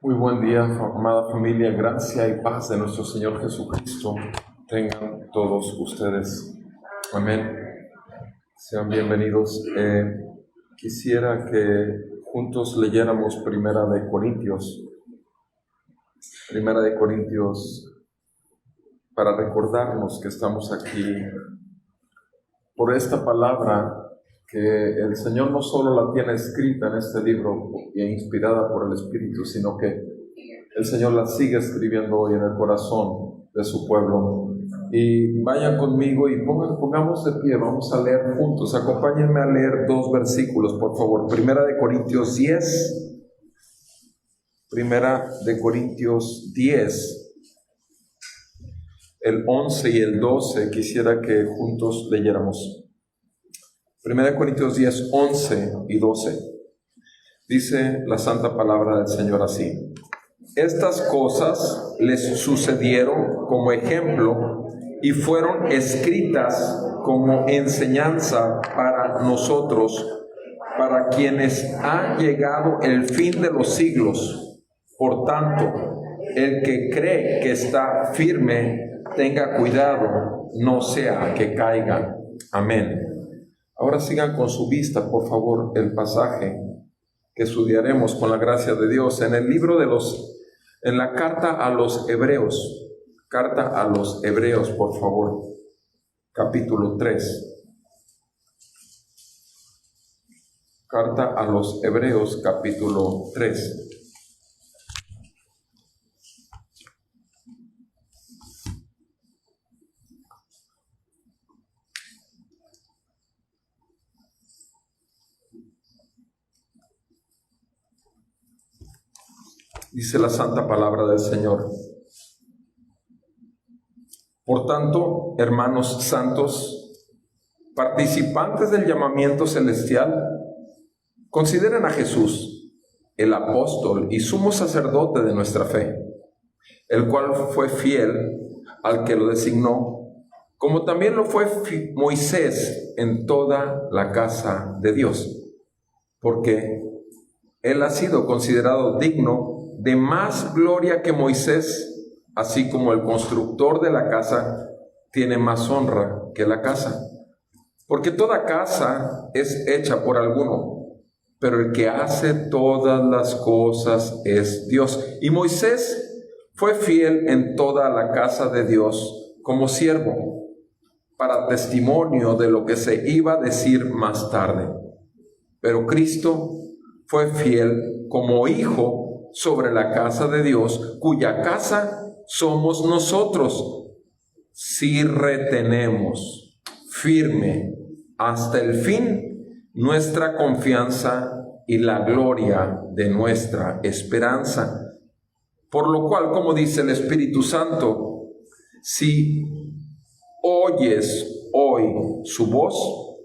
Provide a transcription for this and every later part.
Muy buen día, amada familia. Gracia y paz de nuestro Señor Jesucristo tengan todos ustedes. Amén. Sean bienvenidos. Quisiera que juntos leyéramos Primera de Corintios, para recordarnos que estamos aquí por esta palabra que el Señor no solo la tiene escrita en este libro e inspirada por el Espíritu, sino que el Señor la sigue escribiendo hoy en el corazón de su pueblo. Y vayan conmigo y pongamos de pie, vamos a leer juntos. Acompáñenme a leer 2 versículos, por favor. Primera de Corintios 10, el 11 y el 12, quisiera que juntos leyéramos. 1 Corintios 10, 11 y 12. Dice la santa palabra del Señor así: estas cosas les sucedieron como ejemplo y fueron escritas como enseñanza para nosotros, para quienes ha llegado el fin de los siglos. Por tanto, el que cree que está firme, tenga cuidado, no sea que caiga. Amén. Ahora sigan con su vista, por favor, el pasaje que estudiaremos con la gracia de Dios en el libro en la carta a los Hebreos. Carta a los Hebreos, por favor, capítulo 3. Carta a los Hebreos, capítulo 3. Dice la santa palabra del Señor: por tanto, hermanos santos, participantes del llamamiento celestial, consideren a Jesús, el apóstol y sumo sacerdote de nuestra fe, el cual fue fiel al que lo designó, como también lo fue Moisés en toda la casa de Dios, porque él ha sido considerado digno de más gloria que Moisés, así como el constructor de la casa tiene más honra que la casa. Porque toda casa es hecha por alguno, pero el que hace todas las cosas es Dios. Y Moisés fue fiel en toda la casa de Dios como siervo, para testimonio de lo que se iba a decir más tarde. Pero Cristo fue fiel como hijo sobre la casa de Dios, cuya casa somos nosotros, si retenemos firme hasta el fin nuestra confianza y la gloria de nuestra esperanza. Por lo cual, como dice el Espíritu Santo, si oyes hoy su voz,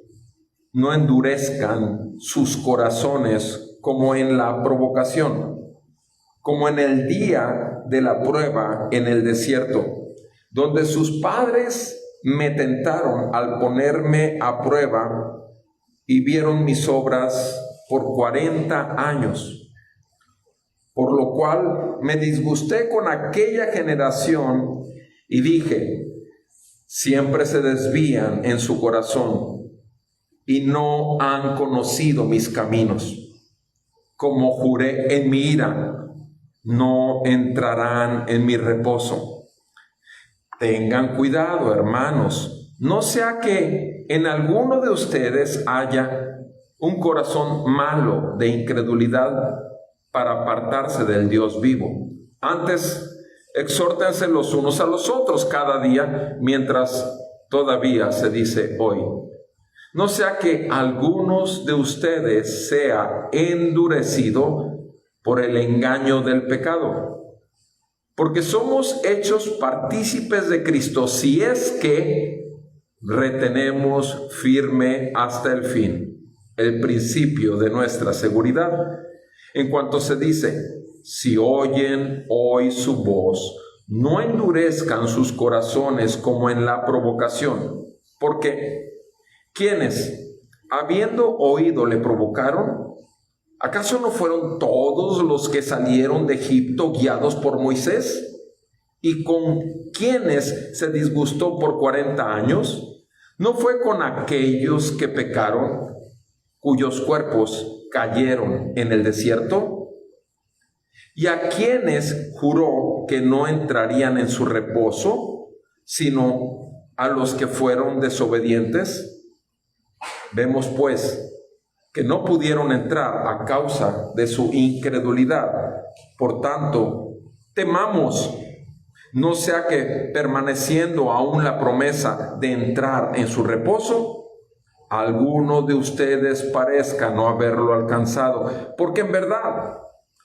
no endurezcan sus corazones como en la provocación, como en el día de la prueba en el desierto, donde sus padres me tentaron al ponerme a prueba y vieron mis obras por 40 años. Por lo cual me disgusté con aquella generación y dije: siempre se desvían en su corazón y no han conocido mis caminos. Como juré en mi ira, no entrarán en mi reposo. Tengan cuidado, hermanos, no sea que en alguno de ustedes haya un corazón malo de incredulidad para apartarse del Dios vivo. Antes, exhórtense los unos a los otros cada día, mientras todavía se dice hoy. No sea que algunos de ustedes sea endurecido por el engaño del pecado, porque somos hechos partícipes de Cristo si es que retenemos firme hasta el fin el principio de nuestra seguridad. En cuanto se dice: si oyen hoy su voz, no endurezcan sus corazones como en la provocación, porque ¿quiénes, habiendo oído, le provocaron? ¿Acaso no fueron todos los que salieron de Egipto guiados por Moisés? ¿Y con quienes se disgustó por 40 años? ¿No fue con aquellos que pecaron, cuyos cuerpos cayeron en el desierto? ¿Y a quienes juró que no entrarían en su reposo, sino a los que fueron desobedientes? Vemos pues que no pudieron entrar a causa de su incredulidad. Por tanto, temamos, no sea que, permaneciendo aún la promesa de entrar en su reposo, alguno de ustedes parezca no haberlo alcanzado. Porque en verdad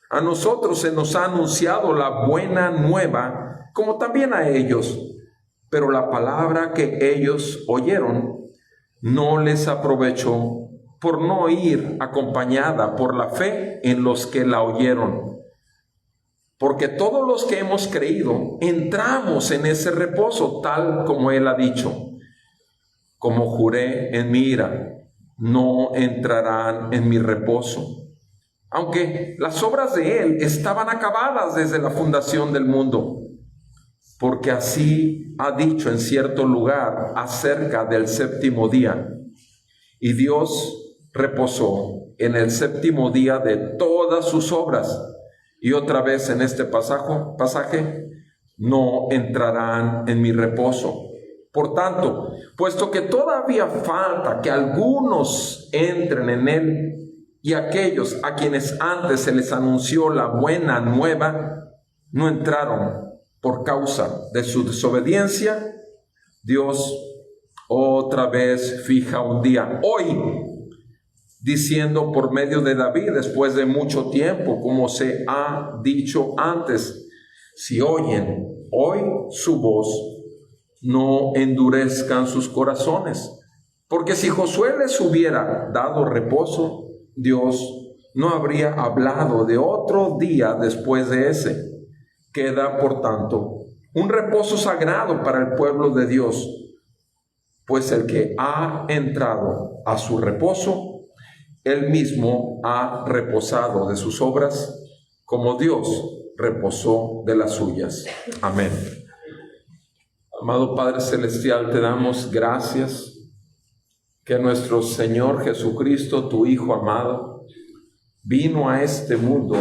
a nosotros se nos ha anunciado la buena nueva, como también a ellos. Pero la palabra que ellos oyeron no les aprovechó, por no ir acompañada por la fe en los que la oyeron. Porque todos los que hemos creído entramos en ese reposo, tal como Él ha dicho. Como juré en mi ira, no entrarán en mi reposo. Aunque las obras de Él estaban acabadas desde la fundación del mundo. Porque así ha dicho en cierto lugar acerca del séptimo día. Y Dios reposó en el séptimo día de todas sus obras. Y otra vez en este pasaje, no entrarán en mi reposo. Por tanto, puesto que todavía falta que algunos entren en él, y aquellos a quienes antes se les anunció la buena nueva, no entraron por causa de su desobediencia, Dios otra vez fija un día, hoy, diciendo por medio de David, después de mucho tiempo, como se ha dicho antes, si oyen hoy su voz, no endurezcan sus corazones, porque si Josué les hubiera dado reposo, Dios no habría hablado de otro día después de ese. Queda, por tanto, un reposo sagrado para el pueblo de Dios, pues el que ha entrado a su reposo, Él mismo ha reposado de sus obras, como Dios reposó de las suyas. Amén. Amado Padre Celestial, te damos gracias que nuestro Señor Jesucristo, tu Hijo amado, vino a este mundo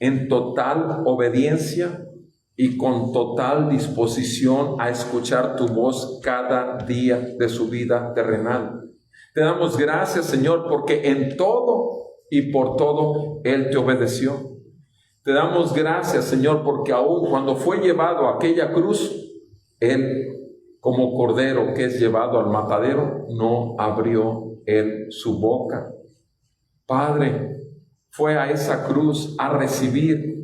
en total obediencia y con total disposición a escuchar tu voz cada día de su vida terrenal. Te damos gracias, Señor, porque en todo y por todo Él te obedeció. Te damos gracias, Señor, porque aún cuando fue llevado a aquella cruz, Él, como cordero que es llevado al matadero, no abrió Él su boca. Padre, fue a esa cruz a recibir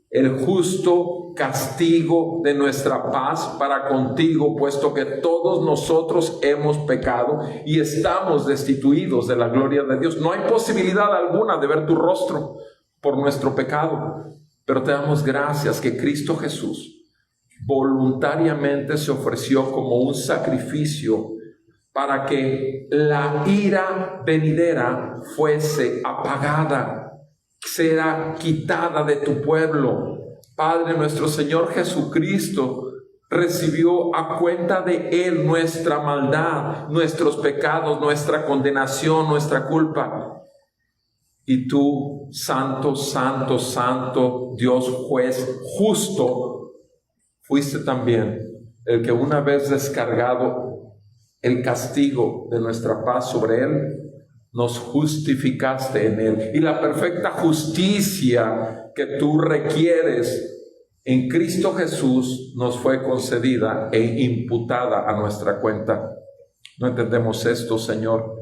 el justo castigo de nuestra paz para contigo, puesto que todos nosotros hemos pecado y estamos destituidos de la gloria de Dios. No hay posibilidad alguna de ver tu rostro por nuestro pecado, pero te damos gracias que Cristo Jesús voluntariamente se ofreció como un sacrificio para que la ira venidera fuese apagada, será quitada de tu pueblo. Padre, nuestro Señor Jesucristo recibió a cuenta de Él nuestra maldad, nuestros pecados, nuestra condenación, nuestra culpa. Y tú, santo, santo, santo, Dios juez justo, fuiste también el que una vez descargado el castigo de nuestra paz sobre Él, nos justificaste en Él. Y la perfecta justicia que tú requieres en Cristo Jesús nos fue concedida e imputada a nuestra cuenta. No entendemos esto, Señor,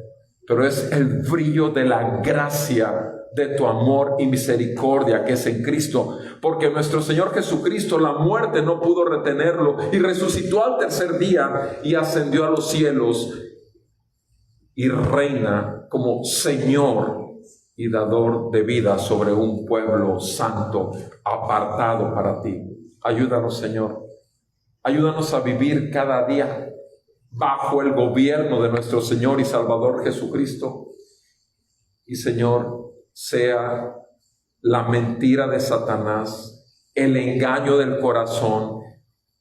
pero es el brillo de la gracia de tu amor y misericordia que es en Cristo, porque nuestro Señor Jesucristo, la muerte no pudo retenerlo y resucitó al tercer día y ascendió a los cielos y reina como Señor y dador de vida sobre un pueblo santo apartado para ti. Ayúdanos, Señor. Ayúdanos a vivir cada día bajo el gobierno de nuestro Señor y Salvador Jesucristo. Y, Señor, sea la mentira de Satanás, el engaño del corazón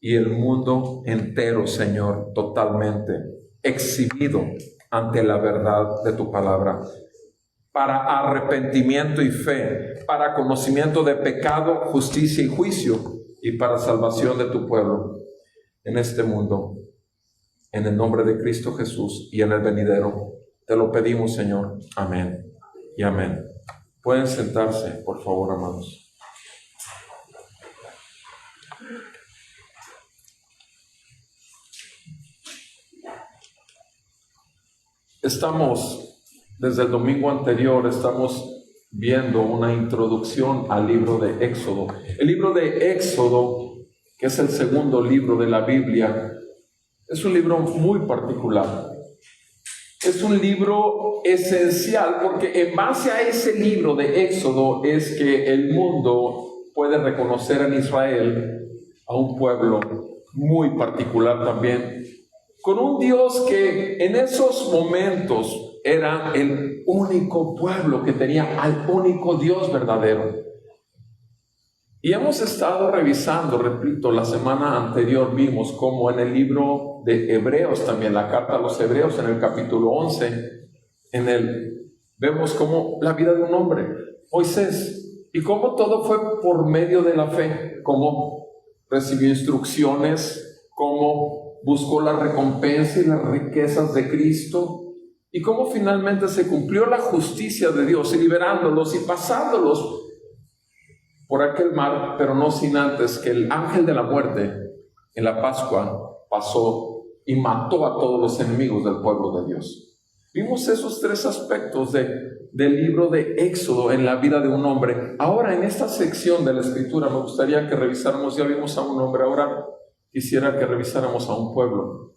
y el mundo entero, Señor, totalmente exhibido ante la verdad de tu palabra, para arrepentimiento y fe, para conocimiento de pecado, justicia y juicio, y para salvación de tu pueblo en este mundo. En el nombre de Cristo Jesús y en el venidero, te lo pedimos, Señor. Amén y amén. Pueden sentarse, por favor, amados. Desde el domingo anterior, estamos viendo una introducción al libro de Éxodo. El libro de Éxodo, que es el segundo libro de la Biblia, es un libro muy particular. Es un libro esencial porque en base a ese libro de Éxodo es que el mundo puede reconocer en Israel a un pueblo muy particular también, con un Dios que en esos momentos era el único pueblo que tenía al único Dios verdadero. Y hemos estado revisando, repito, la semana anterior vimos cómo en el libro de Hebreos, también la carta a los Hebreos, en el capítulo 11, vemos cómo la vida de un hombre, Moisés, y cómo todo fue por medio de la fe, cómo recibió instrucciones, cómo buscó la recompensa y las riquezas de Cristo, y cómo finalmente se cumplió la justicia de Dios, y liberándolos y pasándolos por aquel mar, pero no sin antes que el ángel de la muerte en la Pascua pasó y mató a todos los enemigos del pueblo de Dios. Vimos esos tres aspectos del libro de Éxodo en la vida de un hombre. Ahora, en esta sección de la Escritura, me gustaría que revisáramos, ya vimos a un hombre, ahora quisiera que revisáramos a un pueblo.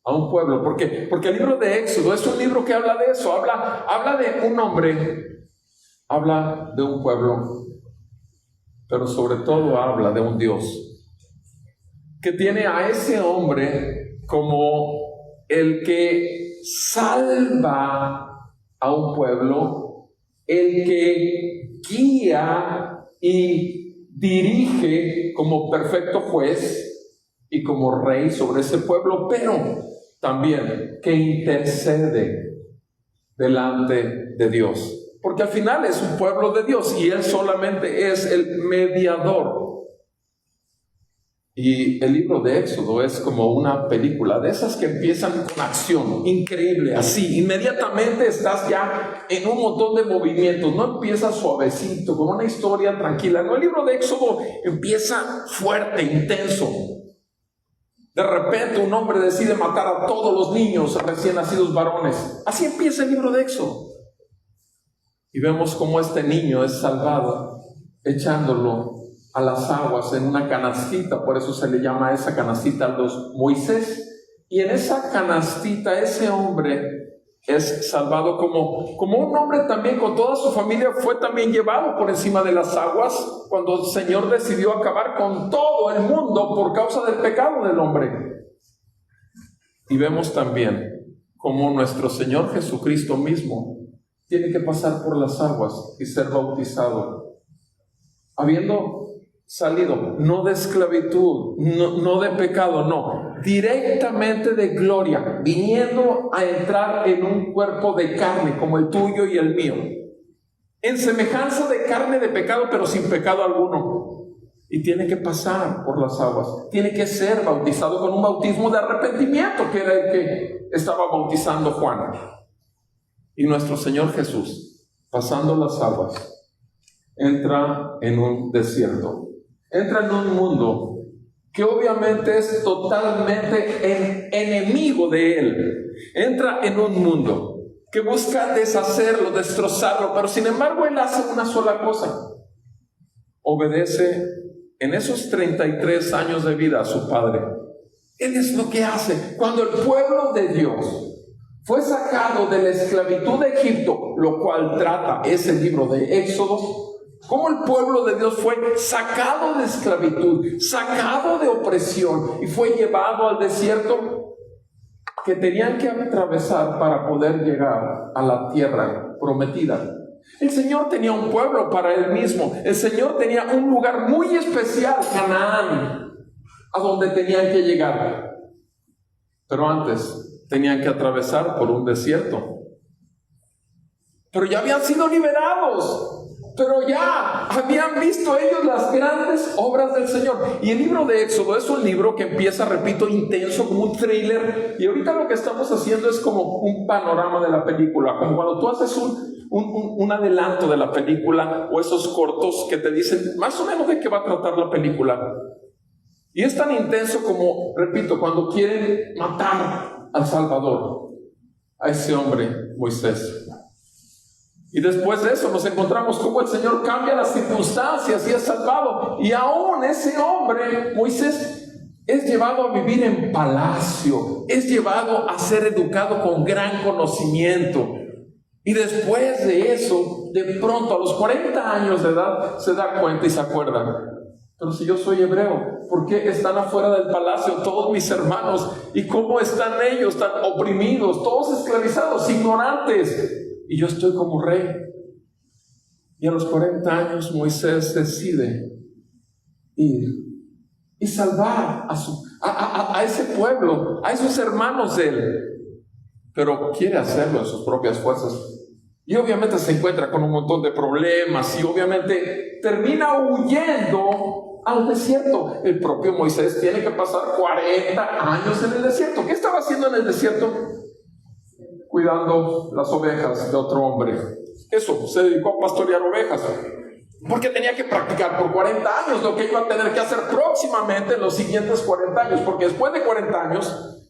A un pueblo, ¿por qué? Porque el libro de Éxodo es un libro que habla de eso, habla de un hombre, habla de un pueblo, pero sobre todo habla de un Dios que tiene a ese hombre como el que salva a un pueblo, el que guía y dirige como perfecto juez y como rey sobre ese pueblo, pero también que intercede delante de Dios. Porque al final es un pueblo de Dios y Él solamente es el mediador. Y el libro de Éxodo es como una película de esas que empiezan con acción increíble, así, inmediatamente estás ya en un montón de movimientos, no empieza suavecito, con una historia tranquila, no, el libro de Éxodo empieza fuerte, intenso. De repente un hombre decide matar a todos los niños recién nacidos varones. Así empieza el libro de Éxodo. Y vemos cómo este niño es salvado echándolo a las aguas en una canastita, por eso se le llama a esa canastita a los Moisés. Y en esa canastita ese hombre es salvado como un hombre también con toda su familia fue también llevado por encima de las aguas cuando el Señor decidió acabar con todo el mundo por causa del pecado del hombre. Y vemos también cómo nuestro Señor Jesucristo mismo tiene que pasar por las aguas y ser bautizado, habiendo salido no de esclavitud, no de pecado, no, directamente de gloria, viniendo a entrar en un cuerpo de carne como el tuyo y el mío, en semejanza de carne de pecado, pero sin pecado alguno. Y tiene que pasar por las aguas, tiene que ser bautizado con un bautismo de arrepentimiento, que era el que estaba bautizando Juan. Y nuestro Señor Jesús, pasando las aguas, entra en un desierto, entra en un mundo que obviamente es totalmente enemigo de Él. Entra en un mundo que busca deshacerlo, destrozarlo, pero sin embargo Él hace una sola cosa: obedece en esos 33 años de vida a su Padre. Él es lo que hace. Cuando el pueblo de Dios fue sacado de la esclavitud de Egipto, lo cual trata ese libro de Éxodo, cómo el pueblo de Dios fue sacado de esclavitud, sacado de opresión y fue llevado al desierto que tenían que atravesar para poder llegar a la tierra prometida. El Señor tenía un pueblo para Él mismo. El Señor tenía un lugar muy especial, Canaán, a donde tenían que llegar. Pero antes tenían que atravesar por un desierto. Pero ya habían sido liberados. Pero ya habían visto ellos las grandes obras del Señor. Y el libro de Éxodo es un libro que empieza, repito, intenso, como un thriller. Y ahorita lo que estamos haciendo es como un panorama de la película. Como cuando tú haces un adelanto de la película, o esos cortos que te dicen más o menos de qué va a tratar la película. Y es tan intenso como, repito, cuando quieren matar al Salvador, a ese hombre, Moisés. Y después de eso nos encontramos cómo el Señor cambia las circunstancias y es salvado. Y aún ese hombre, Moisés, es llevado a vivir en palacio, es llevado a ser educado con gran conocimiento. Y después de eso, de pronto a los 40 años de edad, se da cuenta y se acuerda: pero si yo soy hebreo, ¿por qué están afuera del palacio todos mis hermanos? ¿Y cómo están ellos tan oprimidos, todos esclavizados, ignorantes? Y yo estoy como rey. Y a los 40 años Moisés decide ir y salvar a ese pueblo, a esos hermanos de él. Pero quiere hacerlo en sus propias fuerzas. Y obviamente se encuentra con un montón de problemas y obviamente termina huyendo al desierto. El propio Moisés tiene que pasar 40 años en el desierto. ¿Qué estaba haciendo en el desierto? Cuidando las ovejas de otro hombre. Eso, se dedicó a pastorear ovejas, porque tenía que practicar por 40 años lo que iba a tener que hacer próximamente en los siguientes 40 años, porque después de 40 años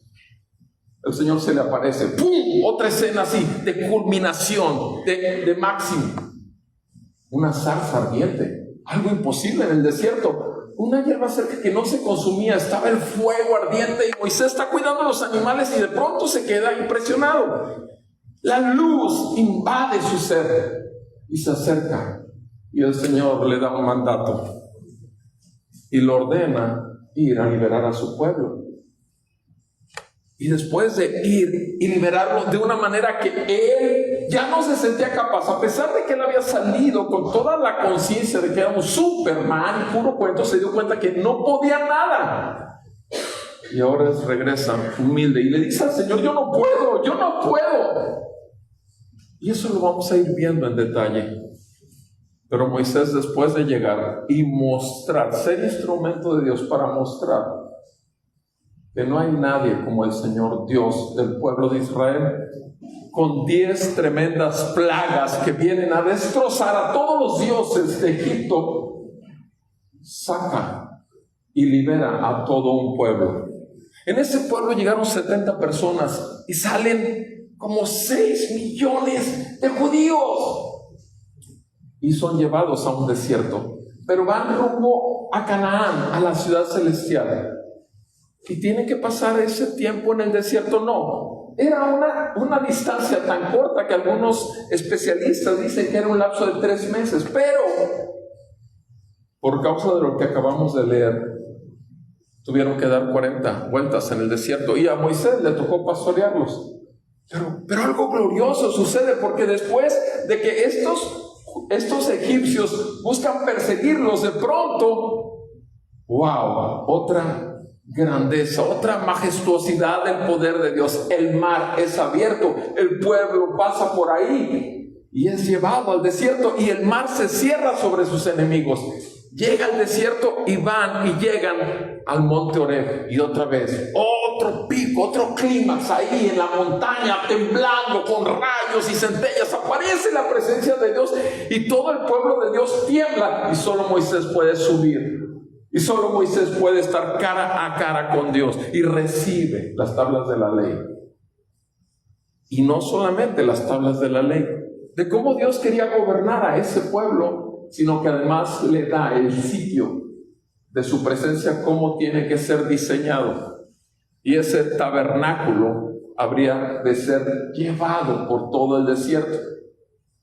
el Señor se le aparece. ¡Pum! Otra escena así, de culminación, de máximo. Una zarza ardiente, algo imposible en el desierto. Una hierba seca que no se consumía, estaba el fuego ardiente y Moisés está cuidando a los animales y de pronto se queda impresionado. La luz invade su ser y se acerca y el Señor le da un mandato y lo ordena ir a liberar a su pueblo. Y después de ir y liberarlo de una manera que él ya no se sentía capaz, a pesar de que él había salido con toda la conciencia de que era un Superman y puro cuento, se dio cuenta que no podía nada. Y ahora regresa humilde y le dice al Señor: yo no puedo. Y eso lo vamos a ir viendo en detalle. Pero Moisés, después de llegar y mostrar, ser instrumento de Dios para mostrar que no hay nadie como el Señor Dios del pueblo de Israel, con 10 tremendas plagas que vienen a destrozar a todos los dioses de Egipto, saca y libera a todo un pueblo. En ese pueblo llegaron 70 personas y salen como 6 millones de judíos y son llevados a un desierto, pero van rumbo a Canaán, a la ciudad celestial. Y tienen que pasar ese tiempo en el desierto. No, era una distancia tan corta que algunos especialistas dicen que era un lapso de 3 meses, pero por causa de lo que acabamos de leer, tuvieron que dar 40 vueltas en el desierto y a Moisés le tocó pastorearlos. Pero algo glorioso sucede, porque después de que estos egipcios buscan perseguirlos, de pronto, ¡wow!, otra grandeza, otra majestuosidad del poder de Dios. El mar es abierto, el pueblo pasa por ahí y es llevado al desierto y el mar se cierra sobre sus enemigos. Llega al desierto y van y llegan al monte Horeb, y otra vez otro pico, otro clímax ahí en la montaña, temblando con rayos y centellas. Aparece la presencia de Dios y todo el pueblo de Dios tiembla, y solo Moisés puede subir. Y solo Moisés puede estar cara a cara con Dios y recibe las tablas de la ley. Y no solamente las tablas de la ley, de cómo Dios quería gobernar a ese pueblo, sino que además le da el sitio de su presencia, cómo tiene que ser diseñado. Y ese tabernáculo habría de ser llevado por todo el desierto.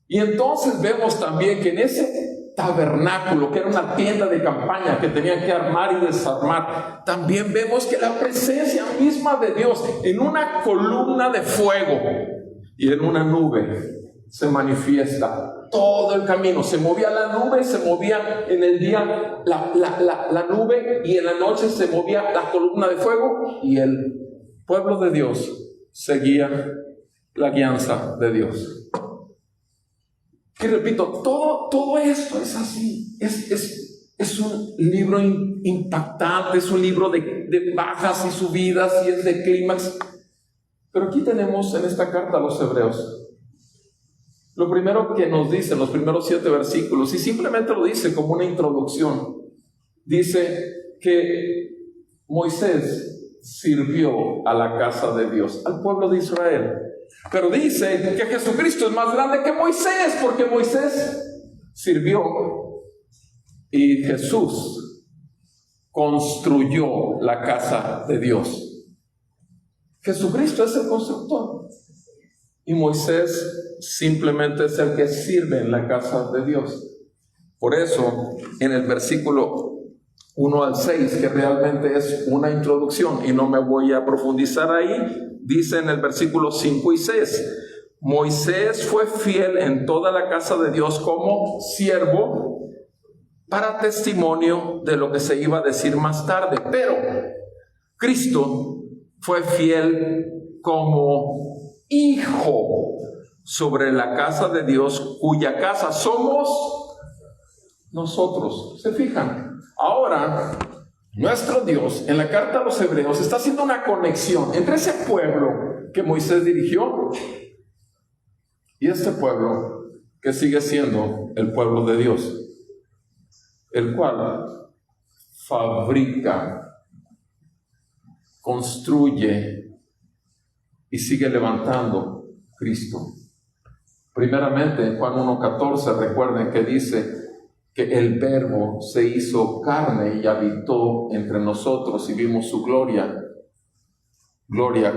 Y entonces vemos también que en ese tabernáculo, que era una tienda de campaña que tenían que armar y desarmar, también vemos que la presencia misma de Dios en una columna de fuego y en una nube se manifiesta. Todo el camino, se movía la nube, se movía en el día la nube, y en la noche se movía la columna de fuego, y el pueblo de Dios seguía la guianza de Dios. Y repito, todo esto es así, es un libro impactante, es un libro de bajas y subidas, y es de clímax. Pero aquí tenemos en esta carta a los Hebreos, lo primero que nos dice, los primeros 7 versículos, y simplemente lo dice como una introducción, dice que Moisés sirvió a la casa de Dios, al pueblo de Israel. Pero dice que Jesucristo es más grande que Moisés, porque Moisés sirvió y Jesús construyó la casa de Dios. Jesucristo es el constructor y Moisés simplemente es el que sirve en la casa de Dios. Por eso, en el versículo 1 al 6, que realmente es una introducción y no me voy a profundizar ahí, dice en el versículo 5 y 6, Moisés fue fiel en toda la casa de Dios como siervo para testimonio de lo que se iba a decir más tarde. Pero Cristo fue fiel como hijo sobre la casa de Dios, cuya casa somos nosotros. ¿Se fijan? Ahora, nuestro Dios, en la carta a los Hebreos, está haciendo una conexión entre ese pueblo que Moisés dirigió y este pueblo que sigue siendo el pueblo de Dios, el cual fabrica, construye y sigue levantando Cristo. Primeramente, en Juan 1:14, recuerden que dice que el Verbo se hizo carne y habitó entre nosotros y vimos su gloria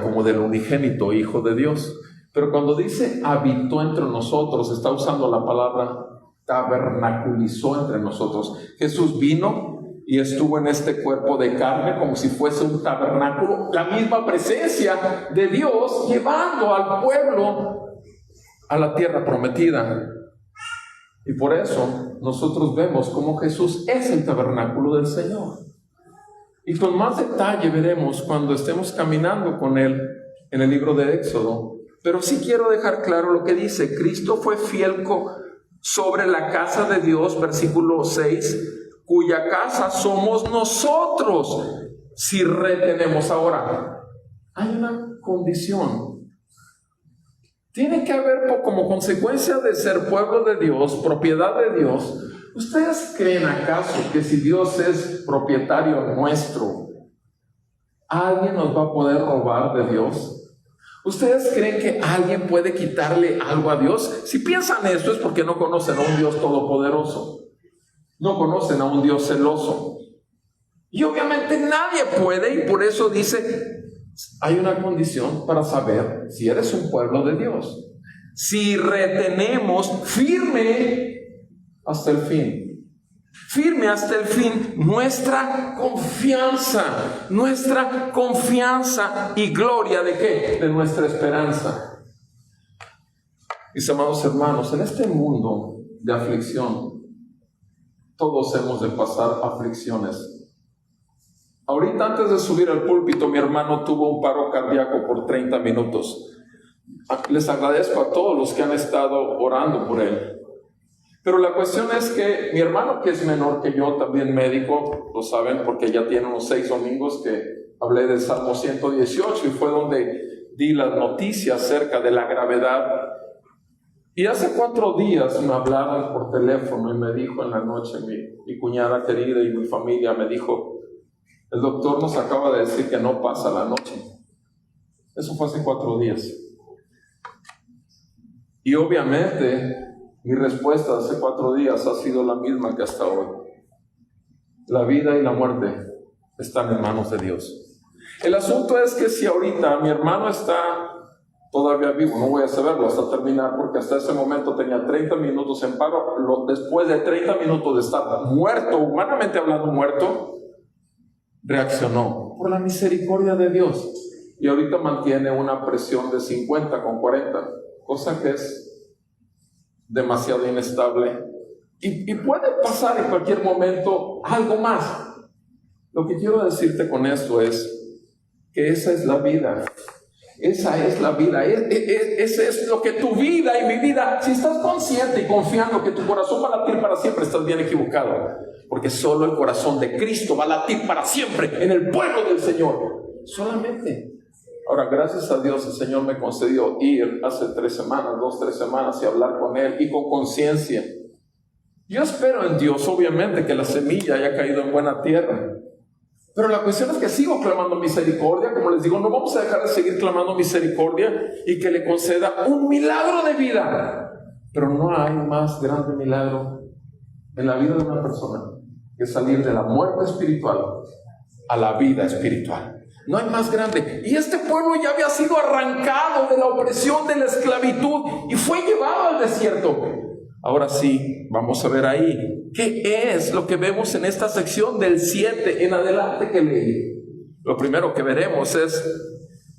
como del unigénito Hijo de Dios. Pero cuando dice habitó entre nosotros, está usando la palabra tabernaculizó entre nosotros. Jesús vino y estuvo en este cuerpo de carne como si fuese un tabernáculo, la misma presencia de Dios llevando al pueblo a la tierra prometida. Y por eso nosotros vemos cómo Jesús es el tabernáculo del Señor. Y con más detalle veremos cuando estemos caminando con Él en el libro de Éxodo. Pero sí quiero dejar claro lo que dice. Cristo fue fiel sobre la casa de Dios, versículo 6, cuya casa somos nosotros si retenemos. Ahora, hay una condición. Tiene que haber, como consecuencia de ser pueblo de Dios, propiedad de Dios. ¿Ustedes creen acaso que si Dios es propietario nuestro, alguien nos va a poder robar de Dios? ¿Ustedes creen que alguien puede quitarle algo a Dios? Si piensan esto es porque no conocen a un Dios todopoderoso. No conocen a un Dios celoso. Y obviamente nadie puede, y por eso dice, hay una condición para saber si eres un pueblo de Dios. Si retenemos firme hasta el fin. Firme hasta el fin nuestra confianza y gloria ¿de qué? De nuestra esperanza. Mis amados hermanos, en este mundo de aflicción, todos hemos de pasar aflicciones. Ahorita antes de subir al púlpito, mi hermano tuvo un paro cardíaco por 30 minutos. Les agradezco a todos los que han estado orando por él. Pero la cuestión es que mi hermano, que es menor que yo, también médico, lo saben porque ya tiene unos 6 domingos que hablé del Salmo 118 y fue donde di las noticias acerca de la gravedad. Y hace 4 días me hablaron por teléfono y me dijo en la noche, mi cuñada querida y mi familia me dijo, el doctor nos acaba de decir que no pasa la noche. Eso fue hace 4 días. Y obviamente mi respuesta hace 4 días ha sido la misma que hasta hoy. La vida y la muerte están en manos de Dios. El asunto es que si ahorita mi hermano está todavía vivo, no voy a saberlo hasta terminar, porque hasta ese momento tenía 30 minutos en paro. Después de 30 minutos de estar muerto, humanamente hablando muerto, reaccionó por la misericordia de Dios y ahorita mantiene una presión de 50 con 40, cosa que es demasiado inestable y puede pasar en cualquier momento algo más. Lo que quiero decirte con esto es que esa es la vida. Esa es la vida, ese es lo que tu vida y mi vida, si estás consciente y confiando que tu corazón va a latir para siempre, estás bien equivocado, porque solo el corazón de Cristo va a latir para siempre en el pueblo del Señor, solamente. Ahora, gracias a Dios, el Señor me concedió ir hace 3 semanas y hablar con Él y con conciencia. Yo espero en Dios, obviamente, que la semilla haya caído en buena tierra. Pero la cuestión es que sigo clamando misericordia. Como les digo, no vamos a dejar de seguir clamando misericordia y que le conceda un milagro de vida. Pero no hay más grande milagro en la vida de una persona que salir de la muerte espiritual a la vida espiritual. No hay más grande. Y este pueblo ya había sido arrancado de la opresión, de la esclavitud, y fue llevado al desierto. Ahora sí, vamos a ver ahí qué es lo que vemos en esta sección del 7 en adelante que leí. Lo primero que veremos es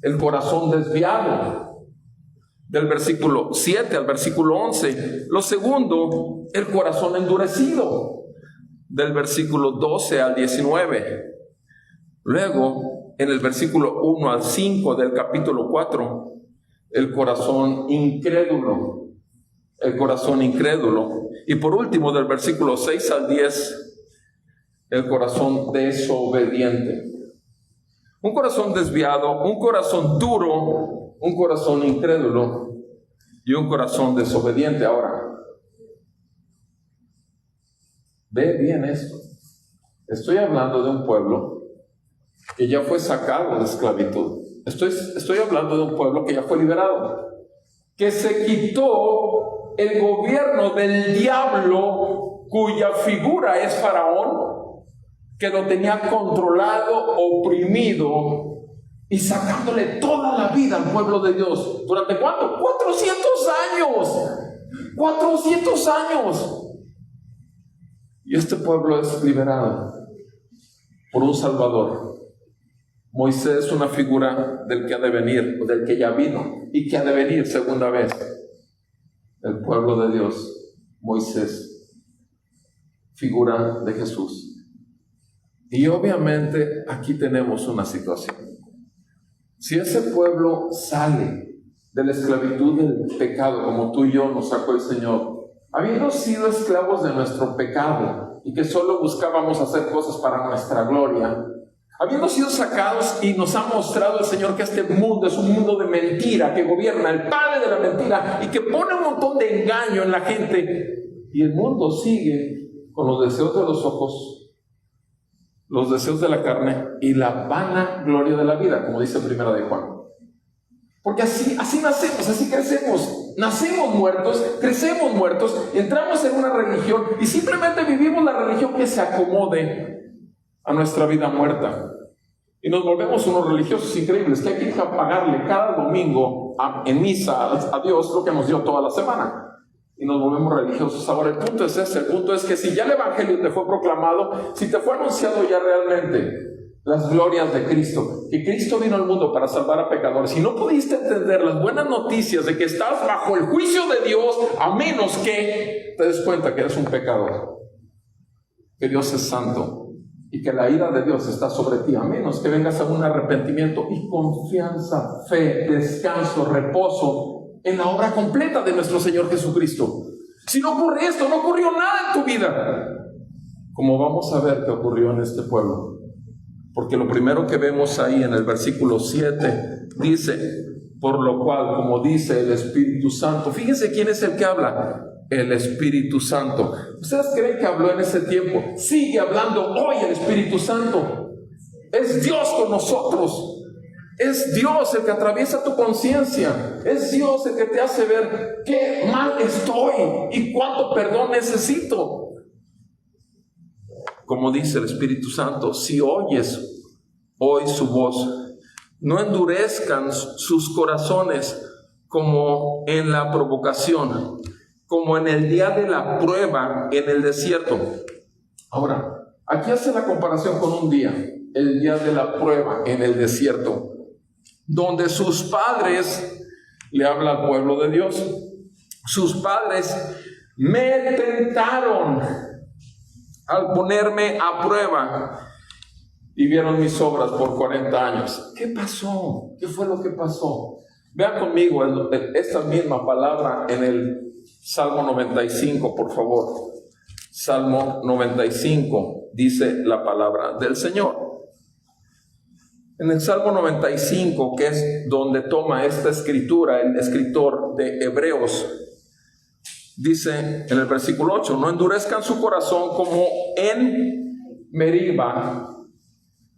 el corazón desviado, del versículo 7 al versículo 11. Lo segundo, el corazón endurecido, del versículo 12 al 19. Luego, en el versículo 1 al 5 del capítulo 4, el corazón incrédulo. El corazón incrédulo. Y por último, del versículo 6 al 10, el corazón desobediente. Un corazón desviado, un corazón duro, un corazón incrédulo y un corazón desobediente. Ahora, ve bien esto. Estoy hablando de un pueblo que ya fue sacado de esclavitud. Estoy hablando de un pueblo que ya fue liberado, que se quitó el gobierno del diablo, cuya figura es Faraón, que lo tenía controlado, oprimido y sacándole toda la vida al pueblo de Dios. ¿Durante cuánto? 400 años. 400 años. Y este pueblo es liberado por un Salvador. Moisés es una figura del que ha de venir, o del que ya vino y que ha de venir segunda vez. El pueblo de Dios, Moisés, figura de Jesús. Y obviamente aquí tenemos una situación. Si ese pueblo sale de la esclavitud del pecado, como tú y yo nos sacó el Señor, habiendo sido esclavos de nuestro pecado y que solo buscábamos hacer cosas para nuestra gloria, habiendo sido sacados, y nos ha mostrado el Señor que este mundo es un mundo de mentira, que gobierna el padre de la mentira y que pone un montón de engaño en la gente, y el mundo sigue con los deseos de los ojos, los deseos de la carne y la vana gloria de la vida, como dice Primera de Juan. Porque así nacemos, así crecemos. Nacemos muertos, crecemos muertos, entramos en una religión y simplemente vivimos la religión que se acomode a nuestra vida muerta. Y nos volvemos unos religiosos increíbles que hay que ir a pagarle cada domingo en misa a Dios lo que nos dio toda la semana. Y nos volvemos religiosos. Ahora el punto es ese, el punto es que si ya el Evangelio te fue proclamado, si te fue anunciado ya realmente las glorias de Cristo, que Cristo vino al mundo para salvar a pecadores, y no pudiste entender las buenas noticias de que estás bajo el juicio de Dios, a menos que te des cuenta que eres un pecador, que Dios es santo y que la ira de Dios está sobre ti, a menos que vengas a un arrepentimiento y confianza, fe, descanso, reposo en la obra completa de nuestro Señor Jesucristo. Si no ocurre esto, no ocurrió nada en tu vida, como vamos a ver que ocurrió en este pueblo. Porque lo primero que vemos ahí en el versículo 7 dice, por lo cual, como dice el Espíritu Santo, fíjense quién es el que habla, el Espíritu Santo. ¿Ustedes creen que habló en ese tiempo? Sigue hablando hoy el Espíritu Santo. Es Dios con nosotros. Es Dios el que atraviesa tu conciencia. Es Dios el que te hace ver qué mal estoy y cuánto perdón necesito. Como dice el Espíritu Santo, si oyes hoy su voz, no endurezcan sus corazones como en la provocación, como en el día de la prueba en el desierto. Ahora, aquí hace la comparación con un día, el día de la prueba en el desierto, donde sus padres le hablan al pueblo de Dios sus padres me tentaron al ponerme a prueba y vieron mis obras por 40 años. ¿Qué pasó? ¿Qué fue lo que pasó? Vean conmigo esta misma palabra en el Salmo 95, por favor. Salmo 95 dice la palabra del Señor. En el Salmo 95, que es donde toma esta escritura el escritor de Hebreos, dice en el versículo 8: no endurezcan su corazón como en Meriba,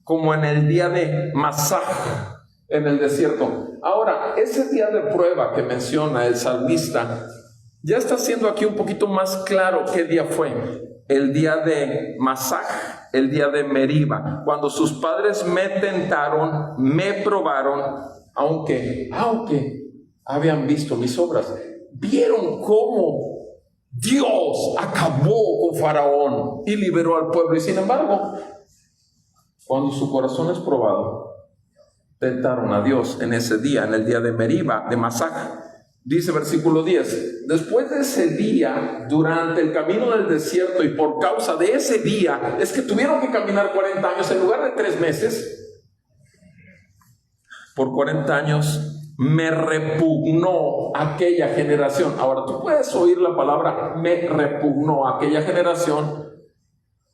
como en el día de Masaj en el desierto. Ahora, ese día de prueba que menciona el salmista ya está siendo aquí un poquito más claro qué día fue. El día de Masaj, el día de Meriba, cuando sus padres me tentaron, me probaron, aunque habían visto mis obras. Vieron cómo Dios acabó con Faraón y liberó al pueblo. Y sin embargo, cuando su corazón es probado, tentaron a Dios en ese día, en el día de Meriba, de Masaj. Dice versículo 10: después de ese día, durante el camino del desierto, y por causa de ese día, es que tuvieron que caminar 40 años en lugar de 3 meses. Por 40 años me repugnó aquella generación. Ahora, tú puedes oír la palabra me repugnó aquella generación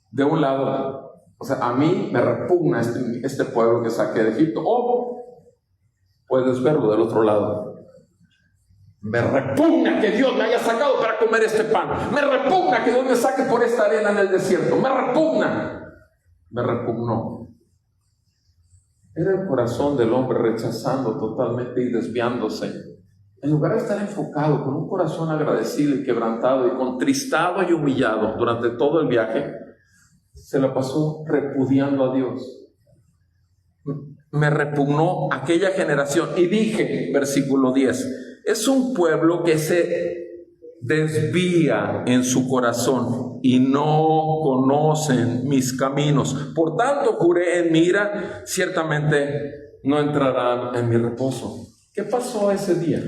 de un lado. O sea, a mí me repugna este pueblo que saqué de Egipto. O puedes verlo del otro lado. Me repugna que Dios me haya sacado para comer este pan. Me repugna que Dios me saque por esta arena en el desierto. Me repugna. Me repugnó. Era el corazón del hombre rechazando totalmente y desviándose. En lugar de estar enfocado con un corazón agradecido y quebrantado y contristado y humillado durante todo el viaje, se la pasó repudiando a Dios. Me repugnó aquella generación y dije, versículo 10, es un pueblo que se desvía en su corazón y no conocen mis caminos. Por tanto juré en mi ira, ciertamente no entrarán en mi reposo. ¿Qué pasó ese día?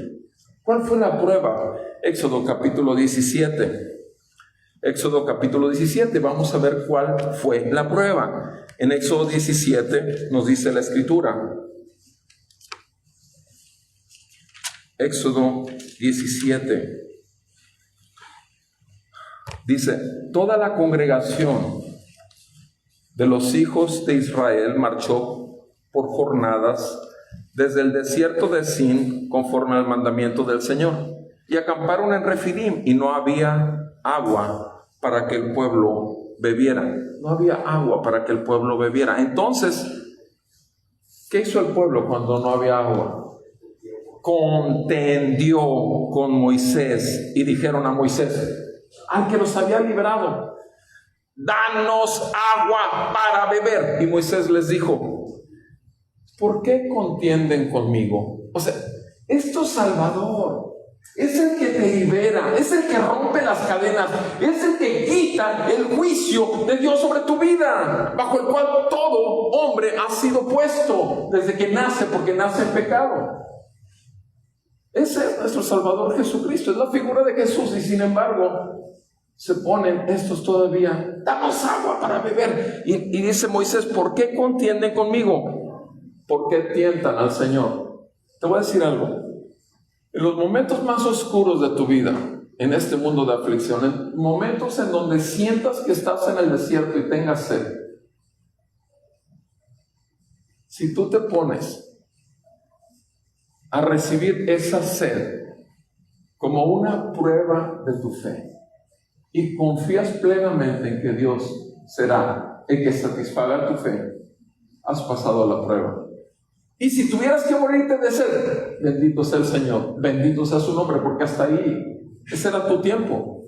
¿Cuál fue la prueba? Éxodo capítulo 17. Éxodo capítulo 17, vamos a ver cuál fue la prueba. En Éxodo 17 nos dice la escritura. Éxodo 17. Dice: toda la congregación de los hijos de Israel marchó por jornadas desde el desierto de Sin, conforme al mandamiento del Señor, y acamparon en Refidim, y no había agua para que el pueblo bebiera. No había agua para que el pueblo bebiera. Entonces, ¿qué hizo el pueblo cuando no había agua? Contendió con Moisés y dijeron a Moisés, al que los había librado: danos agua para beber. Y Moisés les dijo: ¿por qué contienden conmigo? O sea, es tu Salvador. Es el que te libera, es el que rompe las cadenas, es el que quita el juicio de Dios sobre tu vida, bajo el cual todo hombre ha sido puesto desde que nace, porque nace en pecado. Ese es nuestro Salvador Jesucristo, es la figura de Jesús. Y sin embargo, se ponen estos todavía: damos agua para beber. Y dice Moisés: ¿por qué contienden conmigo? ¿Por qué tientan al Señor? Te voy a decir algo. En los momentos más oscuros de tu vida, en este mundo de aflicción, en momentos en donde sientas que estás en el desierto y tengas sed, si tú te pones a recibir esa sed como una prueba de tu fe y confías plenamente en que Dios será el que satisfaga tu fe, has pasado la prueba. Y si tuvieras que morirte de sed, bendito sea el Señor, bendito sea su nombre, porque hasta ahí, ese era tu tiempo.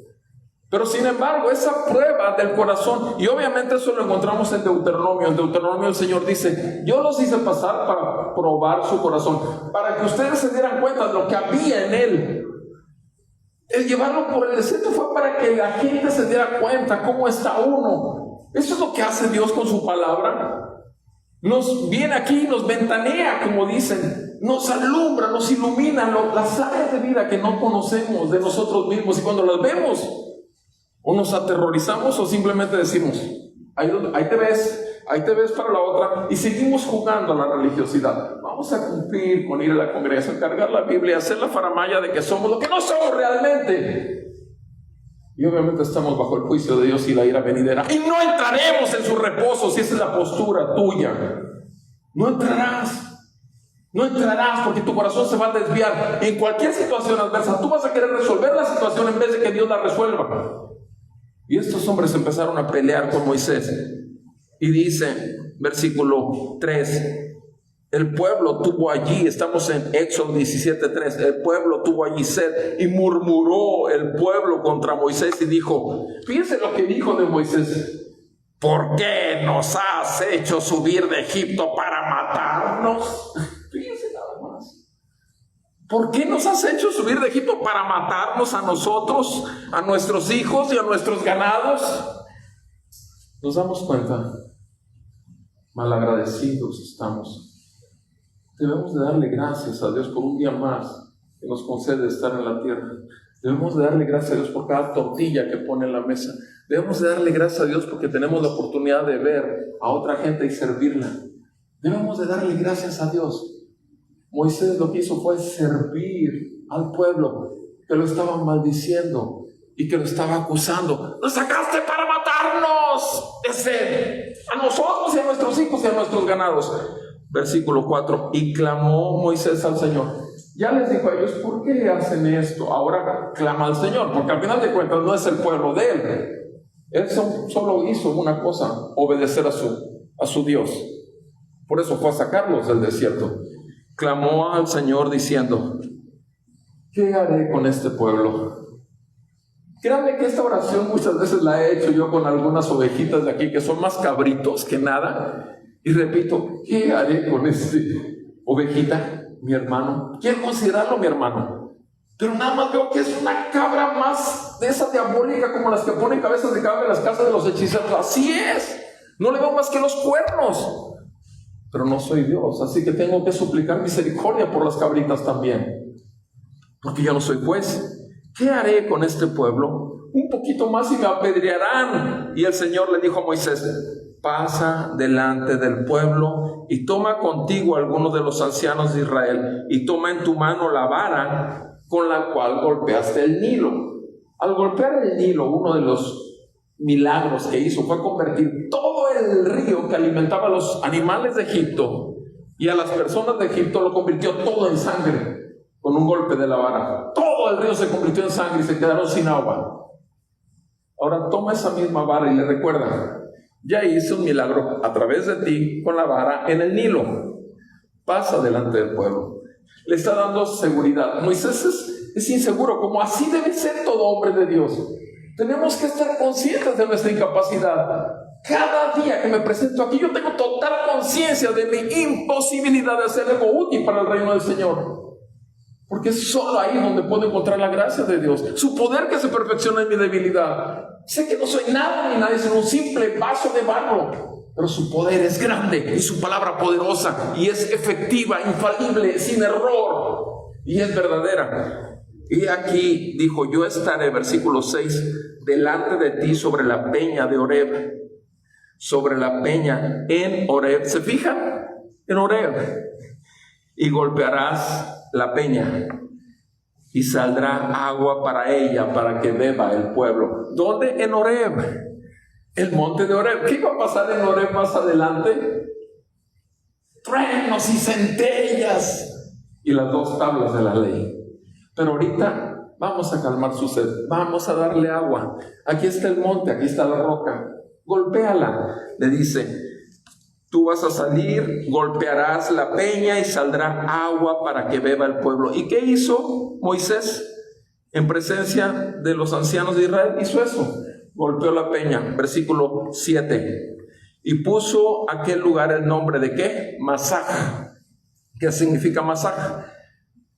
Pero sin embargo, esa prueba del corazón, y obviamente eso lo encontramos en Deuteronomio. En Deuteronomio el Señor dice: yo los hice pasar para probar su corazón, para que ustedes se dieran cuenta de lo que había en él. El llevarlo por el desierto fue para que la gente se diera cuenta cómo está uno. Eso es lo que hace Dios con su palabra. Nos viene aquí y nos ventanea, como dicen, nos alumbra, nos ilumina las áreas de vida que no conocemos de nosotros mismos, y cuando las vemos, o nos aterrorizamos o simplemente decimos, ahí te ves para la otra, y seguimos jugando a la religiosidad. Vamos a cumplir con ir a la congregación, cargar la Biblia, hacer la faramaya de que somos lo que no somos realmente. Y obviamente estamos bajo el juicio de Dios y la ira venidera, y no entraremos en su reposo si esa es la postura tuya. No entrarás porque tu corazón se va a desviar. En cualquier situación adversa, tú vas a querer resolver la situación en vez de que Dios la resuelva. Y estos hombres empezaron a pelear con Moisés. Y dice, versículo 3, el pueblo tuvo allí, estamos en Éxodo 17:3, el pueblo tuvo allí sed, y murmuró el pueblo contra Moisés y dijo, fíjense lo que dijo de Moisés, ¿por qué nos has hecho subir de Egipto para matarnos? Fíjense nada más. ¿Por qué nos has hecho subir de Egipto para matarnos a nosotros, a nuestros hijos y a nuestros ganados? Nos damos cuenta, malagradecidos estamos. Debemos de darle gracias a Dios por un día más que nos concede estar en la tierra. Debemos de darle gracias a Dios por cada tortilla que pone en la mesa. Debemos de darle gracias a Dios porque tenemos la oportunidad de ver a otra gente y servirla. Debemos de darle gracias a Dios. Moisés lo que hizo fue servir al pueblo que lo estaba maldiciendo y que lo estaba acusando. ¡Nos sacaste para matarnos de sed! A nosotros y a nuestros hijos y a nuestros ganados. Versículo 4, y clamó Moisés al Señor. Ya les dijo a ellos, ¿por qué hacen esto? Ahora clama al Señor, porque al final de cuentas no es el pueblo de él. Él solo hizo una cosa, obedecer a su Dios. Por eso fue a sacarlos del desierto. Clamó al Señor diciendo, ¿qué haré con este pueblo? Créanme que esta oración muchas veces la he hecho yo con algunas ovejitas de aquí que son más cabritos que nada. Y repito, ¿qué haré con ovejita, mi hermano? Quiero considerarlo mi hermano. Pero nada más veo que es una cabra más de esa diabólica como las que ponen cabezas de cabra en las casas de los hechiceros. Así es. No le veo más que los cuernos. Pero no soy Dios, así que tengo que suplicar misericordia por las cabritas también. Porque yo no soy juez. ¿Qué haré con este pueblo? Un poquito más y me apedrearán. Y el Señor le dijo a Moisés, pasa delante del pueblo y toma contigo a algunos de los ancianos de Israel y toma en tu mano la vara con la cual golpeaste el Nilo. Al golpear el Nilo, uno de los milagros que hizo fue convertir todo el río que alimentaba a los animales de Egipto y a las personas de Egipto, lo convirtió todo en sangre con un golpe de la vara. Todo el río se convirtió en sangre y se quedaron sin agua. Ahora toma esa misma vara y le recuerda, ya hice un milagro a través de ti con la vara en el Nilo. Pasa delante del pueblo. Le está dando seguridad. Moisés es inseguro, como así debe ser todo hombre de Dios. Tenemos que estar conscientes de nuestra incapacidad. Cada día que me presento aquí, yo tengo total conciencia de mi imposibilidad de hacer algo útil para el reino del Señor. Porque es solo ahí donde puedo encontrar la gracia de Dios, su poder que se perfecciona en mi debilidad. Sé que no soy nada ni nadie, sino un simple vaso de barro, pero su poder es grande y su palabra poderosa y es efectiva, infalible, sin error y es verdadera. Y aquí dijo, yo estaré, versículo 6, delante de ti sobre la peña de Horeb, sobre la peña en Horeb. ¿Se fijan? En Horeb. Y golpearás la peña y saldrá agua para ella, para que beba el pueblo. ¿Dónde? En Horeb, el monte de Horeb. ¿Qué iba a pasar en Horeb más adelante? Truenos y centellas y las 2 tablas de la ley. Pero ahorita vamos a calmar su sed, vamos a darle agua. Aquí está el monte, aquí está la roca, golpéala. Le dice, tú vas a salir, golpearás la peña y saldrá agua para que beba el pueblo. ¿Y qué hizo Moisés en presencia de los ancianos de Israel? Hizo eso, golpeó la peña. Versículo 7. Y puso aquel lugar el nombre de ¿qué? Masaj. ¿Qué significa Masaj?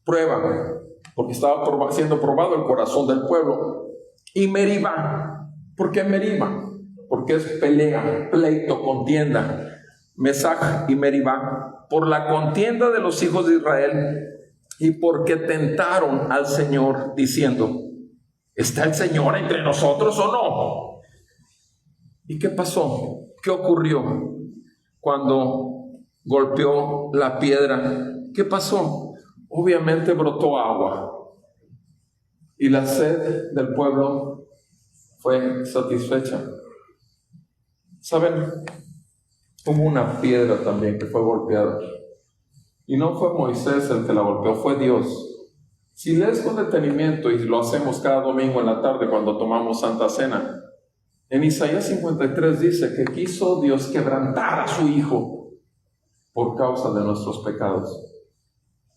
Prueba, porque estaba siendo probado el corazón del pueblo. Y Meribá. ¿Por qué Meribá? Porque es pelea, pleito, contienda. Mesach y Meribá, por la contienda de los hijos de Israel y porque tentaron al Señor diciendo: ¿está el Señor entre nosotros o no? ¿Y qué pasó? ¿Qué ocurrió cuando golpeó la piedra? ¿Qué pasó? Obviamente brotó agua y la sed del pueblo fue satisfecha. ¿Saben? Hubo una piedra también que fue golpeada. Y no fue Moisés el que la golpeó, fue Dios. Si lees con detenimiento, y lo hacemos cada domingo en la tarde cuando tomamos Santa Cena, en Isaías 53 dice que quiso Dios quebrantar a su Hijo por causa de nuestros pecados.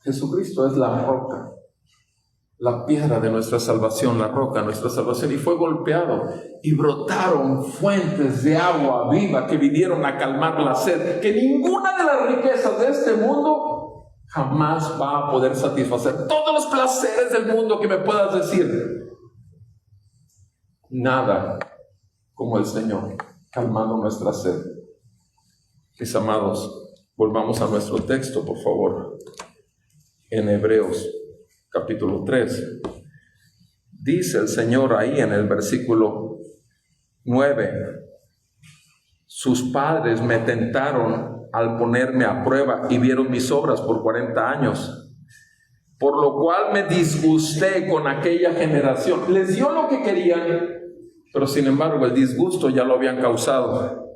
Jesucristo es la roca, la piedra de nuestra salvación, la roca de nuestra salvación, y fue golpeado y brotaron fuentes de agua viva que vinieron a calmar la sed que ninguna de las riquezas de este mundo jamás va a poder satisfacer. Todos los placeres del mundo que me puedas decir, nada como el Señor calmando nuestra sed. Mis amados, volvamos a nuestro texto, por favor, en Hebreos capítulo 3, dice el Señor ahí en el versículo 9: sus padres me tentaron al ponerme a prueba y vieron mis obras por 40 años, por lo cual me disgusté con aquella generación. Les dio lo que querían, pero sin embargo el disgusto ya lo habían causado.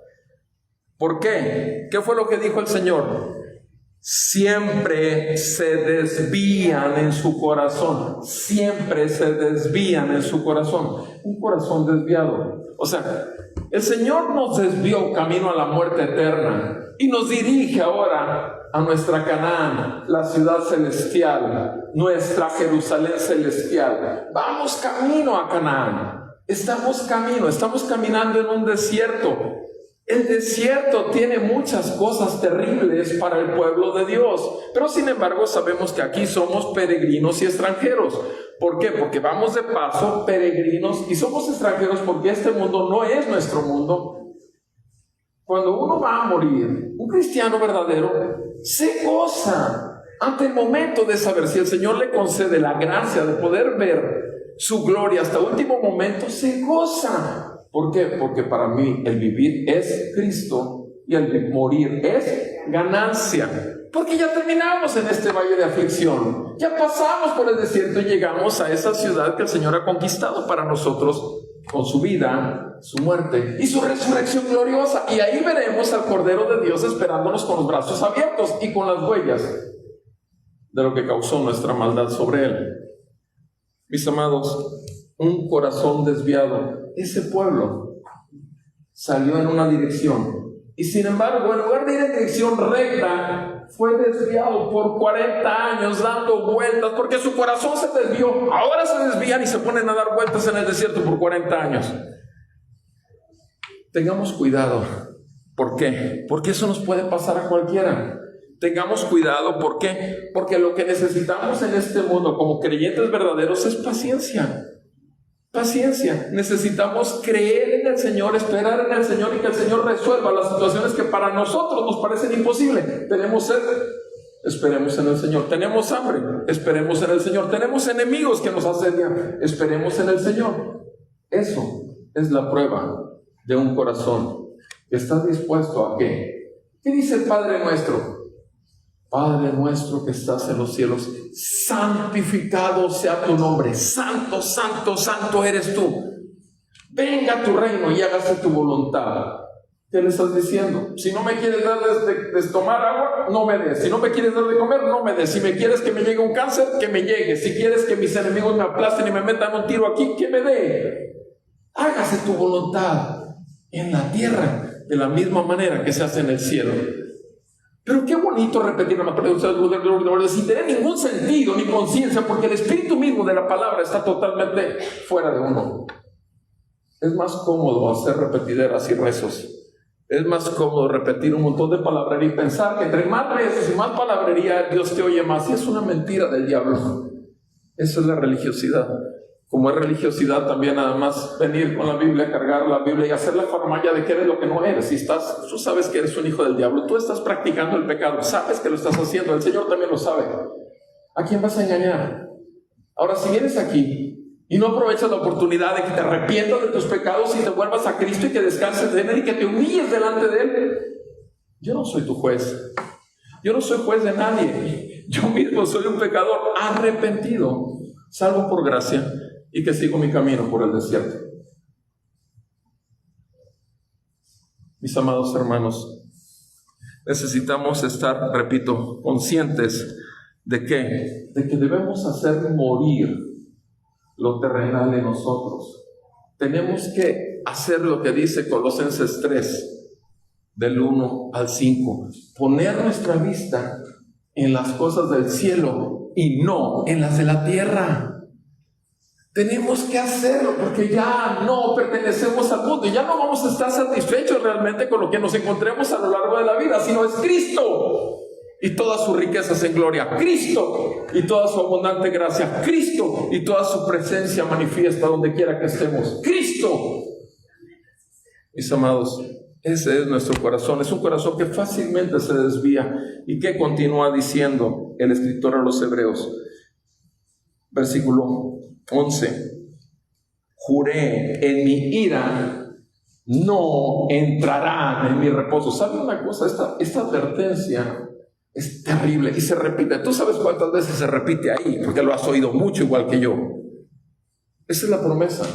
¿Por qué? ¿Qué fue lo que dijo el Señor? Siempre se desvían en su corazón. Siempre se desvían en su corazón. Un corazón desviado. O sea, el Señor nos desvió camino a la muerte eterna y nos dirige ahora a nuestra Canaán, la ciudad celestial, nuestra Jerusalén celestial. Vamos camino a Canaán. Estamos caminando en un desierto. El desierto tiene muchas cosas terribles para el pueblo de Dios, pero sin embargo sabemos que aquí somos peregrinos y extranjeros. ¿Por qué? Porque vamos de paso, peregrinos, y somos extranjeros porque este mundo no es nuestro mundo. Cuando uno va a morir, un cristiano verdadero se goza ante el momento de saber si el Señor le concede la gracia de poder ver su gloria hasta el último momento, se goza. ¿Por qué? Porque para mí el vivir es Cristo y el morir es ganancia. Porque ya terminamos en este valle de aflicción, ya pasamos por el desierto y llegamos a esa ciudad que el Señor ha conquistado para nosotros con su vida, su muerte y su resurrección gloriosa. Y ahí veremos al Cordero de Dios esperándonos con los brazos abiertos y con las huellas de lo que causó nuestra maldad sobre él. Mis amados, un corazón desviado. Ese pueblo salió en una dirección y sin embargo, en lugar de ir en dirección recta, fue desviado por 40 años dando vueltas porque su corazón se desvió. Ahora se desvían y se ponen a dar vueltas en el desierto por 40 años. Tengamos cuidado. ¿Por qué? Porque eso nos puede pasar a cualquiera. Tengamos cuidado. ¿Por qué? Porque lo que necesitamos en este mundo como creyentes verdaderos es paciencia. Paciencia. Necesitamos creer en el Señor, esperar en el Señor y que el Señor resuelva las situaciones que para nosotros nos parecen imposibles. Tenemos sed, esperemos en el Señor. Tenemos hambre, esperemos en el Señor. Tenemos enemigos que nos asedian, esperemos en el Señor. Eso es la prueba de un corazón que está dispuesto a ¿qué? ¿Qué dice el Padre nuestro? Padre nuestro que estás en los cielos, santificado sea tu nombre. Santo, santo, santo eres tú. Venga tu reino y hágase tu voluntad. ¿Qué le estás diciendo? Si no me quieres dar de tomar agua, no me des. Si no me quieres dar de comer, no me des. Si me quieres que me llegue un cáncer, que me llegue. Si quieres que mis enemigos me aplasten y me metan un tiro aquí, que me dé. Hágase tu voluntad en la tierra de la misma manera que se hace en el cielo. Pero qué bonito repetir la palabra sin tener ningún sentido ni conciencia, porque el espíritu mismo de la palabra está totalmente fuera de uno. Es más cómodo hacer repetideras y rezos. Es más cómodo repetir un montón de palabrería y pensar que entre más rezos y más palabrería Dios te oye más. Y es una mentira del diablo. Esa es la religiosidad. Como es religiosidad también nada más venir con la Biblia, cargar la Biblia y hacer la farmacia de que eres lo que no eres. Si tú sabes que eres un hijo del diablo, tú estás practicando el pecado, sabes que lo estás haciendo, el Señor también lo sabe. ¿A quién vas a engañar? Ahora, si vienes aquí y no aprovechas la oportunidad de que te arrepientas de tus pecados y te vuelvas a Cristo y que descanses en Él y que te humilles delante de Él, yo no soy tu juez. Yo no soy juez de nadie. Yo mismo soy un pecador arrepentido, salvo por gracia, y que sigo mi camino por el desierto. Mis amados hermanos, necesitamos estar, repito, conscientes de que debemos hacer morir lo terrenal en nosotros. Tenemos que hacer lo que dice Colosenses 3, del 1 al 5, poner nuestra vista en las cosas del cielo y no en las de la tierra. Tenemos que hacerlo porque ya no pertenecemos al mundo y ya no vamos a estar satisfechos realmente con lo que nos encontremos a lo largo de la vida, sino es Cristo y todas sus riquezas en gloria, Cristo y toda su abundante gracia, Cristo y toda su presencia manifiesta donde quiera que estemos, Cristo. Mis amados, ese es nuestro corazón, es un corazón que fácilmente se desvía y que continúa diciendo el escritor a los Hebreos, versículo 11: juré en mi ira, no entrarán en mi reposo. ¿Sabe una cosa? Esta advertencia es terrible y se repite. Tú sabes cuántas veces se repite ahí, porque lo has oído mucho igual que yo. Esa es la promesa.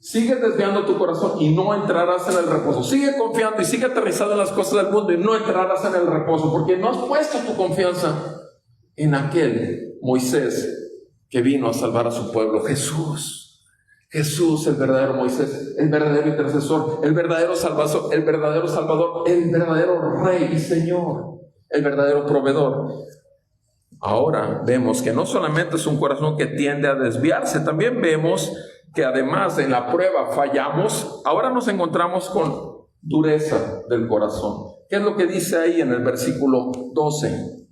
Sigue desviando tu corazón y no entrarás en el reposo. Sigue confiando y sigue aterrizado en las cosas del mundo y no entrarás en el reposo, porque no has puesto tu confianza en aquel Moisés que vino a salvar a su pueblo. Jesús, el verdadero Moisés, el verdadero intercesor, el verdadero salvador, el verdadero Rey y Señor, el verdadero proveedor. Ahora vemos que no solamente es un corazón que tiende a desviarse, también vemos que además en la prueba fallamos. Ahora nos encontramos con dureza del corazón. ¿Qué es lo que dice ahí en el versículo 12?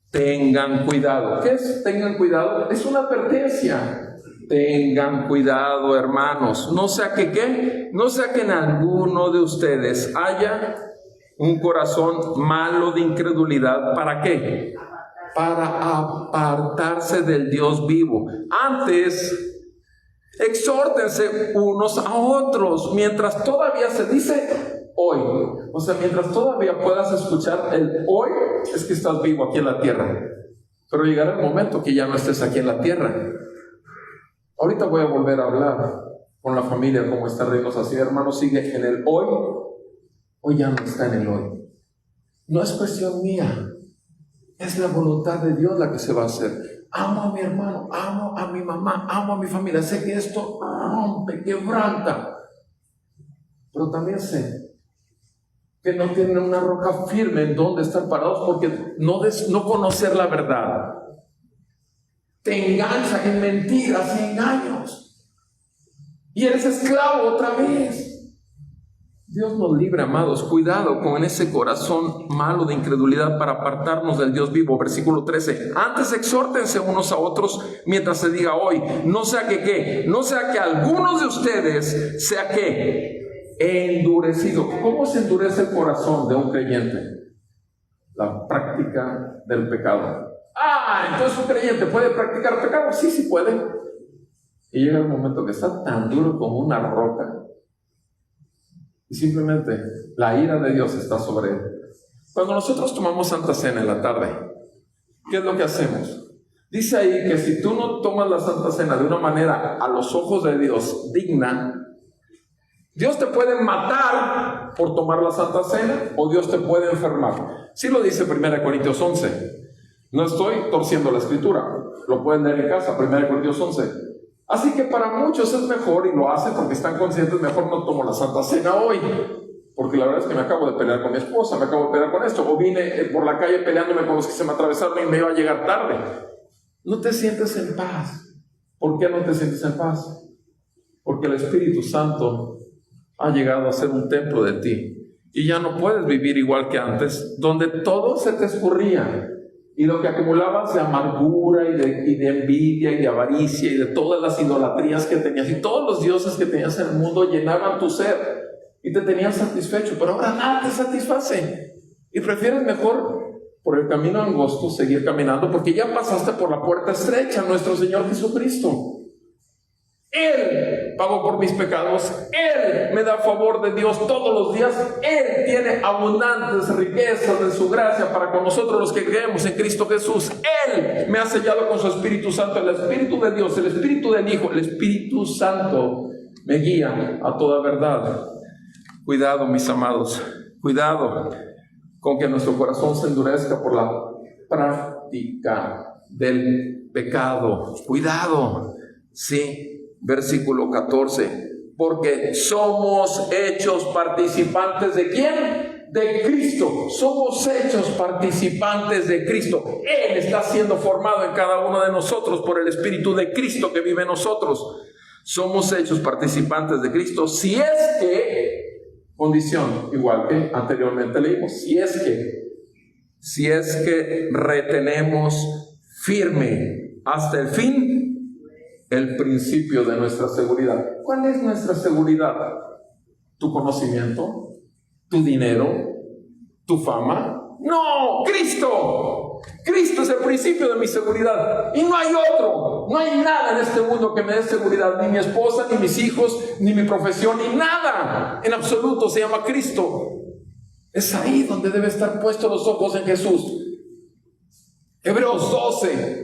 Tengan cuidado. ¿Qué es tengan cuidado? Es una advertencia. Tengan cuidado, hermanos. No sea que en alguno de ustedes haya un corazón malo de incredulidad. ¿Para qué? Para apartarse del Dios vivo. Antes, exhórtense unos a otros mientras todavía se dice hoy. O sea, mientras todavía puedas escuchar el hoy, es que estás vivo aquí en la tierra. Pero llegará el momento que ya no estés aquí en la tierra. Ahorita voy a volver a hablar con la familia como está Reynosa. Así, hermano, sigue en el hoy. Hoy ya no está en el hoy. No es cuestión mía. Es la voluntad de Dios la que se va a hacer. Amo a mi hermano, amo a mi mamá, amo a mi familia. Sé que esto rompe, quebranta. Pero también sé que no tienen una roca firme en donde estar parados porque no conocer la verdad te engancha en mentiras y engaños y eres esclavo otra vez. Dios nos libre, amados. Cuidado con ese corazón malo de incredulidad para apartarnos del Dios vivo. Versículo 13. Antes exhórtense unos a otros mientras se diga hoy. No sea que algunos de ustedes sea que endurecido. ¿Cómo se endurece el corazón de un creyente? La práctica del pecado. Entonces un creyente puede practicar pecado. Sí puede. Y llega el momento que está tan duro como una roca y simplemente la ira de Dios está sobre él. Cuando nosotros tomamos Santa Cena en la tarde, ¿qué es lo que hacemos? Dice ahí que si tú no tomas la Santa Cena de una manera a los ojos de Dios digna, Dios te puede matar por tomar la Santa Cena o Dios te puede enfermar. Sí lo dice 1 Corintios 11. No estoy torciendo la escritura, lo pueden leer en casa, 1 Corintios 11. Así que para muchos es mejor, y lo hacen porque están conscientes, mejor no tomo la Santa Cena hoy, porque la verdad es que me acabo de pelear con mi esposa, me acabo de pelear con esto, o vine por la calle peleándome con los que se me atravesaron y me iba a llegar tarde. No te sientes en paz. ¿Por qué no te sientes en paz? Porque el Espíritu Santo ha llegado a ser un templo de ti y ya no puedes vivir igual que antes, donde todo se te escurría. Y lo que acumulabas de amargura y de envidia y de avaricia y de todas las idolatrías que tenías y todos los dioses que tenías en el mundo llenaban tu ser y te tenían satisfecho, pero ahora nada te satisface y prefieres mejor por el camino angosto seguir caminando porque ya pasaste por la puerta estrecha, nuestro Señor Jesucristo. Él pagó por mis pecados, Él me da favor de Dios todos los días, Él tiene abundantes riquezas de su gracia para con nosotros los que creemos en Cristo Jesús. Él me ha sellado con su Espíritu Santo, el Espíritu de Dios, el Espíritu del Hijo, el Espíritu Santo me guía a toda verdad. Cuidado, mis amados, cuidado con que nuestro corazón se endurezca por la práctica del pecado. Cuidado, sí. Versículo 14, porque somos hechos participantes ¿de quién? De Cristo. Somos hechos participantes de Cristo. Él está siendo formado en cada uno de nosotros por el Espíritu de Cristo que vive en nosotros. Somos hechos participantes de Cristo si es que, condición igual que anteriormente leímos, si es que retenemos firme hasta el fin el principio de nuestra seguridad. ¿Cuál es nuestra seguridad? ¿Tu conocimiento? ¿Tu dinero? ¿Tu fama? ¡No! ¡Cristo! Cristo es el principio de mi seguridad y no hay otro. No hay nada en este mundo que me dé seguridad, ni mi esposa, ni mis hijos, ni mi profesión, ni nada en absoluto. Se llama Cristo. Es ahí donde debe estar puestos los ojos en Jesús. Hebreos 12.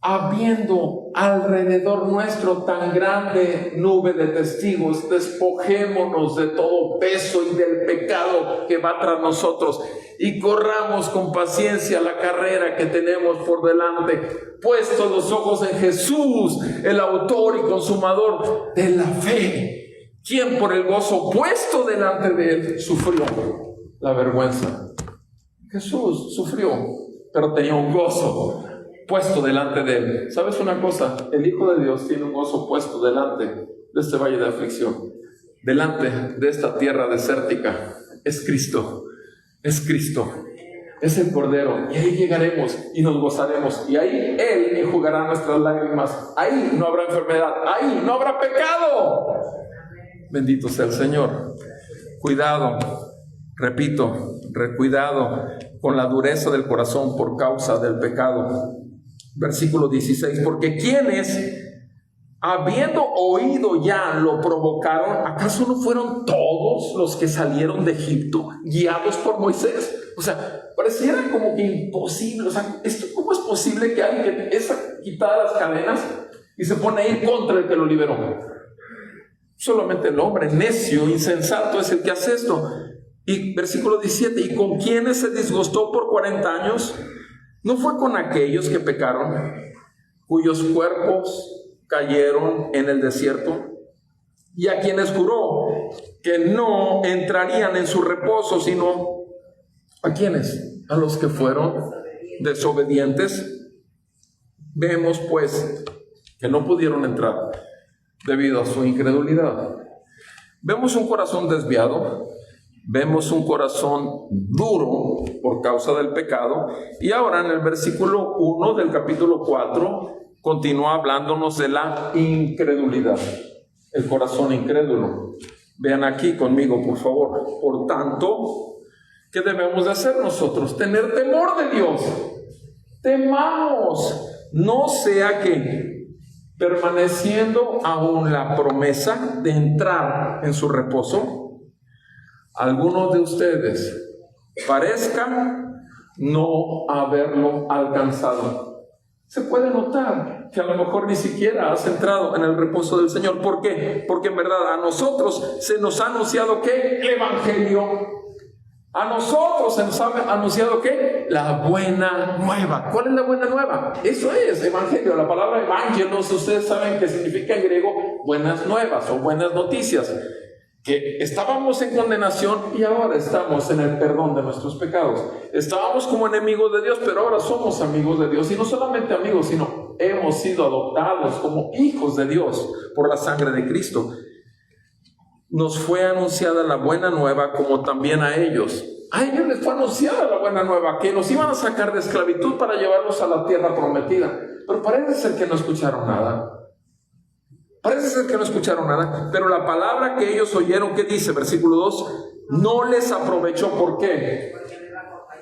Habiendo alrededor nuestro tan grande nube de testigos, despojémonos de todo peso y del pecado que va tras nosotros y corramos con paciencia la carrera que tenemos por delante, puestos los ojos en Jesús, el autor y consumador de la fe, quien por el gozo puesto delante de él sufrió la vergüenza. Jesús sufrió, pero tenía un gozo puesto delante de él. ¿Sabes una cosa? El Hijo de Dios tiene un gozo puesto delante de este valle de aflicción, delante de esta tierra desértica. Es Cristo, es Cristo, es el Cordero, y ahí llegaremos y nos gozaremos, y ahí Él enjugará nuestras lágrimas. Ahí no habrá enfermedad, ahí no habrá pecado. Bendito sea el Señor. Cuidado, repito, cuidado con la dureza del corazón por causa del pecado. Versículo 16, porque quienes, habiendo oído ya, lo provocaron, ¿acaso no fueron todos los que salieron de Egipto guiados por Moisés? O sea, pareciera como que imposible. O sea, ¿cómo es posible que alguien que es quitada las cadenas y se pone a ir contra el que lo liberó? Solamente el hombre necio, insensato es el que hace esto. Y versículo 17, ¿y con quienes se disgustó por 40 años? ¿No fue con aquellos que pecaron, cuyos cuerpos cayeron en el desierto? Y a quienes juró que no entrarían en su reposo, sino ¿a quiénes? A los que fueron desobedientes. Vemos pues que no pudieron entrar debido a su incredulidad. Vemos un corazón desviado. Vemos un corazón duro por causa del pecado. Y ahora en el versículo 1 del capítulo 4 continúa hablándonos de la incredulidad. El corazón incrédulo. Vean aquí conmigo, por favor. Por tanto, ¿qué debemos de hacer nosotros? Tener temor de Dios. Temamos. No sea que, permaneciendo aún la promesa de entrar en su reposo, algunos de ustedes parezcan no haberlo alcanzado. Se puede notar que a lo mejor ni siquiera has entrado en el reposo del Señor. ¿Por qué? Porque en verdad a nosotros se nos ha anunciado ¿qué? El Evangelio. A nosotros se nos ha anunciado ¿qué? La buena nueva. ¿Cuál es la buena nueva? Eso es Evangelio. La palabra evangelos, ustedes saben que significa en griego buenas nuevas o buenas noticias. Que estábamos en condenación y ahora estamos en el perdón de nuestros pecados. Estábamos como enemigos de Dios, pero ahora somos amigos de Dios. Y no solamente amigos, sino hemos sido adoptados como hijos de Dios por la sangre de Cristo. Nos fue anunciada la buena nueva como también a ellos. A ellos les fue anunciada la buena nueva, que los iban a sacar de esclavitud para llevarlos a la tierra prometida. Pero parece ser que no escucharon nada. Parece ser que no escucharon nada. Pero la palabra que ellos oyeron, ¿qué dice? Versículo 2, no les aprovechó. ¿Por qué?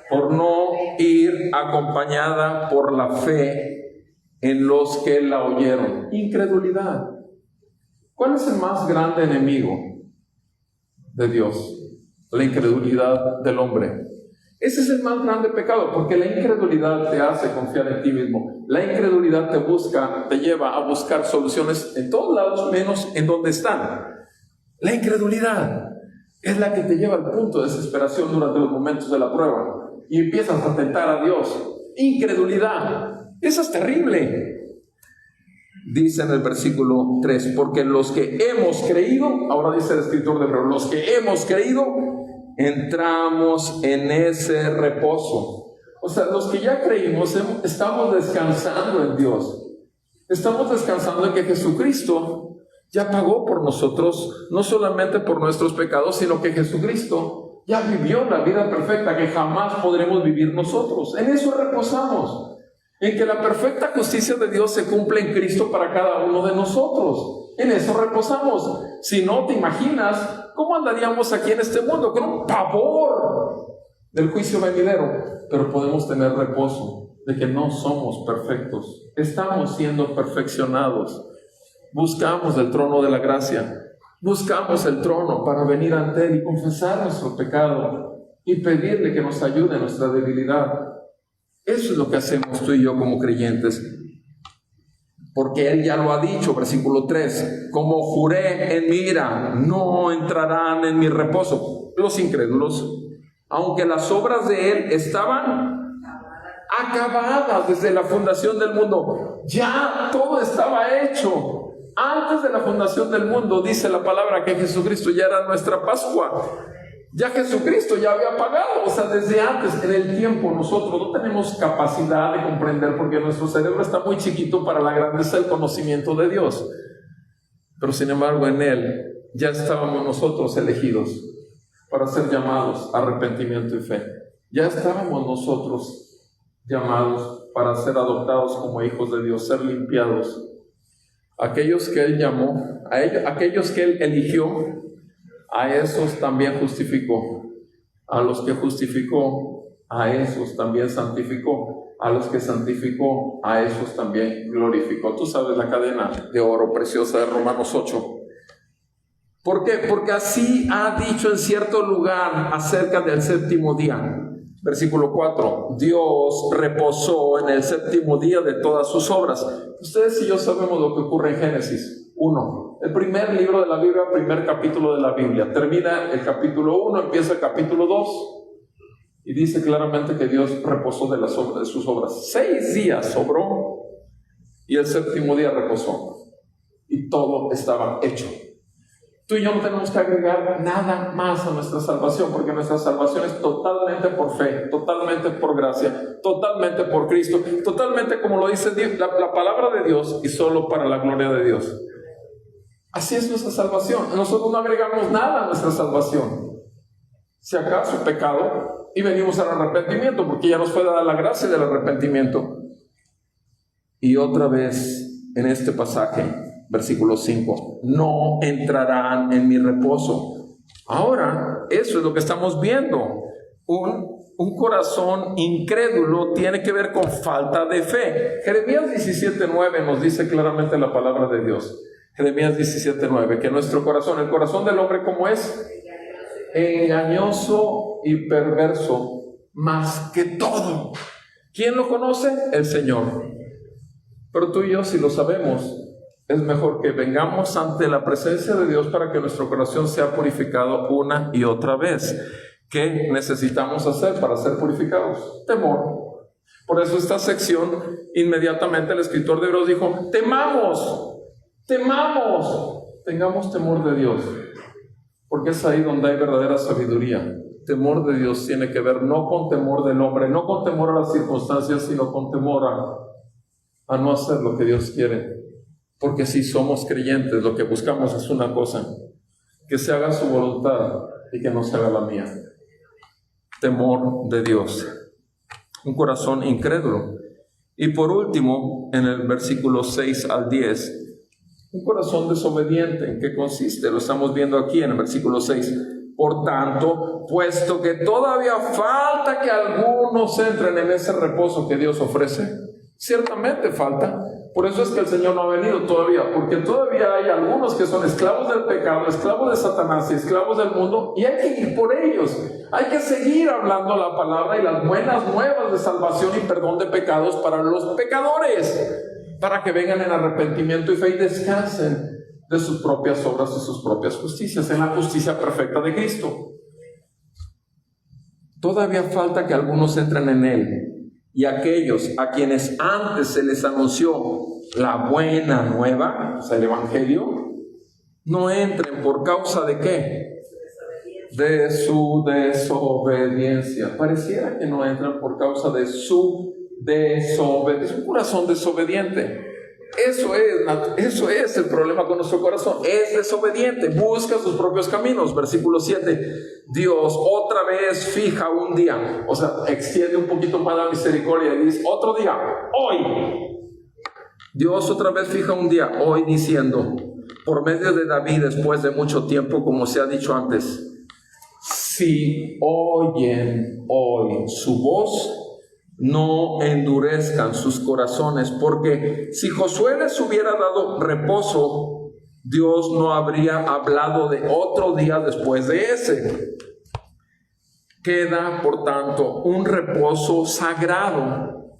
Por no ir acompañada por la fe en los que la oyeron. Incredulidad. ¿Cuál es el más grande enemigo de Dios? La incredulidad del hombre. Ese es el más grande pecado, porque la incredulidad te hace confiar en ti mismo. La incredulidad te lleva a buscar soluciones en todos lados, menos en donde están. La incredulidad es la que te lleva al punto de desesperación durante los momentos de la prueba y empiezas a tentar a Dios. Incredulidad. Eso es terrible. Dice en el versículo 3, porque los que hemos creído, ahora dice el escritor de Hebreos, los que hemos creído, entramos en ese reposo. O sea, los que ya creímos, estamos descansando en Dios. Estamos descansando en que Jesucristo ya pagó por nosotros, no solamente por nuestros pecados, sino que Jesucristo ya vivió la vida perfecta que jamás podremos vivir nosotros. En eso reposamos. En que la perfecta justicia de Dios se cumple en Cristo para cada uno de nosotros. En eso reposamos. Si no, te imaginas cómo andaríamos aquí en este mundo con un pavor del juicio venidero. Pero podemos tener reposo de que no somos perfectos. Estamos siendo perfeccionados. Buscamos el trono de la gracia. Buscamos el trono para venir ante Él y confesar nuestro pecado y pedirle que nos ayude en nuestra debilidad. Eso es lo que hacemos tú y yo como creyentes. Porque Él ya lo ha dicho, versículo 3, como juré en mi ira, no entrarán en mi reposo los incrédulos, aunque las obras de Él estaban acabadas desde la fundación del mundo. Ya todo estaba hecho. Antes de la fundación del mundo, dice la palabra que Jesucristo ya era nuestra Pascua. Ya Jesucristo ya había pagado, o sea, desde antes, en el tiempo, nosotros no tenemos capacidad de comprender porque nuestro cerebro está muy chiquito para la grandeza del conocimiento de Dios. Pero sin embargo, en Él ya estábamos nosotros elegidos para ser llamados a arrepentimiento y fe. Ya estábamos nosotros llamados para ser adoptados como hijos de Dios, ser limpiados. Aquellos que Él llamó, aquellos que Él eligió, a esos también justificó. A los que justificó, a esos también santificó. A los que santificó, a esos también glorificó. Tú sabes la cadena de oro preciosa de Romanos 8. ¿Por qué? Porque así ha dicho en cierto lugar acerca del séptimo día. Versículo 4. Dios reposó en el séptimo día de todas sus obras. Ustedes y yo sabemos lo que ocurre en Génesis 1. El primer libro de la Biblia, primer capítulo de la Biblia. Termina el capítulo 1, empieza el capítulo 2. Y dice claramente que Dios reposó de las obras, de sus obras. 6 días obró y el séptimo día reposó. Y todo estaba hecho. Tú y yo no tenemos que agregar nada más a nuestra salvación, porque nuestra salvación es totalmente por fe, totalmente por gracia, totalmente por Cristo, totalmente como lo dice la palabra de Dios y solo para la gloria de Dios. Así es nuestra salvación. Nosotros no agregamos nada a nuestra salvación. Si acaso pecado, y venimos al arrepentimiento, porque ya nos fue dada la gracia del arrepentimiento. Y otra vez en este pasaje, versículo 5, no entrarán en mi reposo. Ahora, eso es lo que estamos viendo. Un corazón incrédulo tiene que ver con falta de fe. Jeremías 17:9 nos dice claramente la palabra de Dios. Jeremías 17:9, que nuestro corazón, el corazón del hombre, ¿cómo es? Engañoso y perverso, más que todo. ¿Quién lo conoce? El Señor. Pero tú y yo, si lo sabemos, es mejor que vengamos ante la presencia de Dios para que nuestro corazón sea purificado una y otra vez. ¿Qué necesitamos hacer para ser purificados? Temor. Por eso esta sección, inmediatamente el escritor de Hebreos dijo, tengamos temor de Dios, porque es ahí donde hay verdadera sabiduría. Temor de Dios tiene que ver no con temor del hombre, no con temor a las circunstancias, sino con temor a no hacer lo que Dios quiere. Porque si somos creyentes, lo que buscamos es una cosa: que se haga su voluntad y que no se haga la mía. temor de Dios, un corazón incrédulo. Y por último, en el versículo 6 al 10, un corazón desobediente. ¿En qué consiste? Lo estamos viendo aquí en el versículo 6. Por tanto, puesto que todavía falta que algunos entren en ese reposo que Dios ofrece, ciertamente falta. Por eso es que el Señor no ha venido todavía, porque todavía hay algunos que son esclavos del pecado, esclavos de Satanás y esclavos del mundo, y hay que ir por ellos. Hay que seguir hablando la palabra y las buenas nuevas de salvación y perdón de pecados para los pecadores, para que vengan en arrepentimiento y fe y descansen de sus propias obras y sus propias justicias, en la justicia perfecta de Cristo. Todavía falta que algunos entren en Él, y aquellos a quienes antes se les anunció la buena nueva, o sea, el Evangelio, no entren por causa de ¿qué? De su desobediencia. Pareciera que no entran por causa de su desobediencia. Es un corazón desobediente. Eso es el problema con nuestro corazón. Es desobediente, busca sus propios caminos. Versículo 7. Dios otra vez fija un día, o sea, extiende un poquito más la misericordia y dice otro día, hoy. Dios otra vez fija un día, hoy, diciendo, por medio de David, después de mucho tiempo, como se ha dicho antes, si oyen hoy su voz, no endurezcan sus corazones, porque si Josué les hubiera dado reposo, Dios no habría hablado de otro día después de ese. Queda, por tanto, un reposo sagrado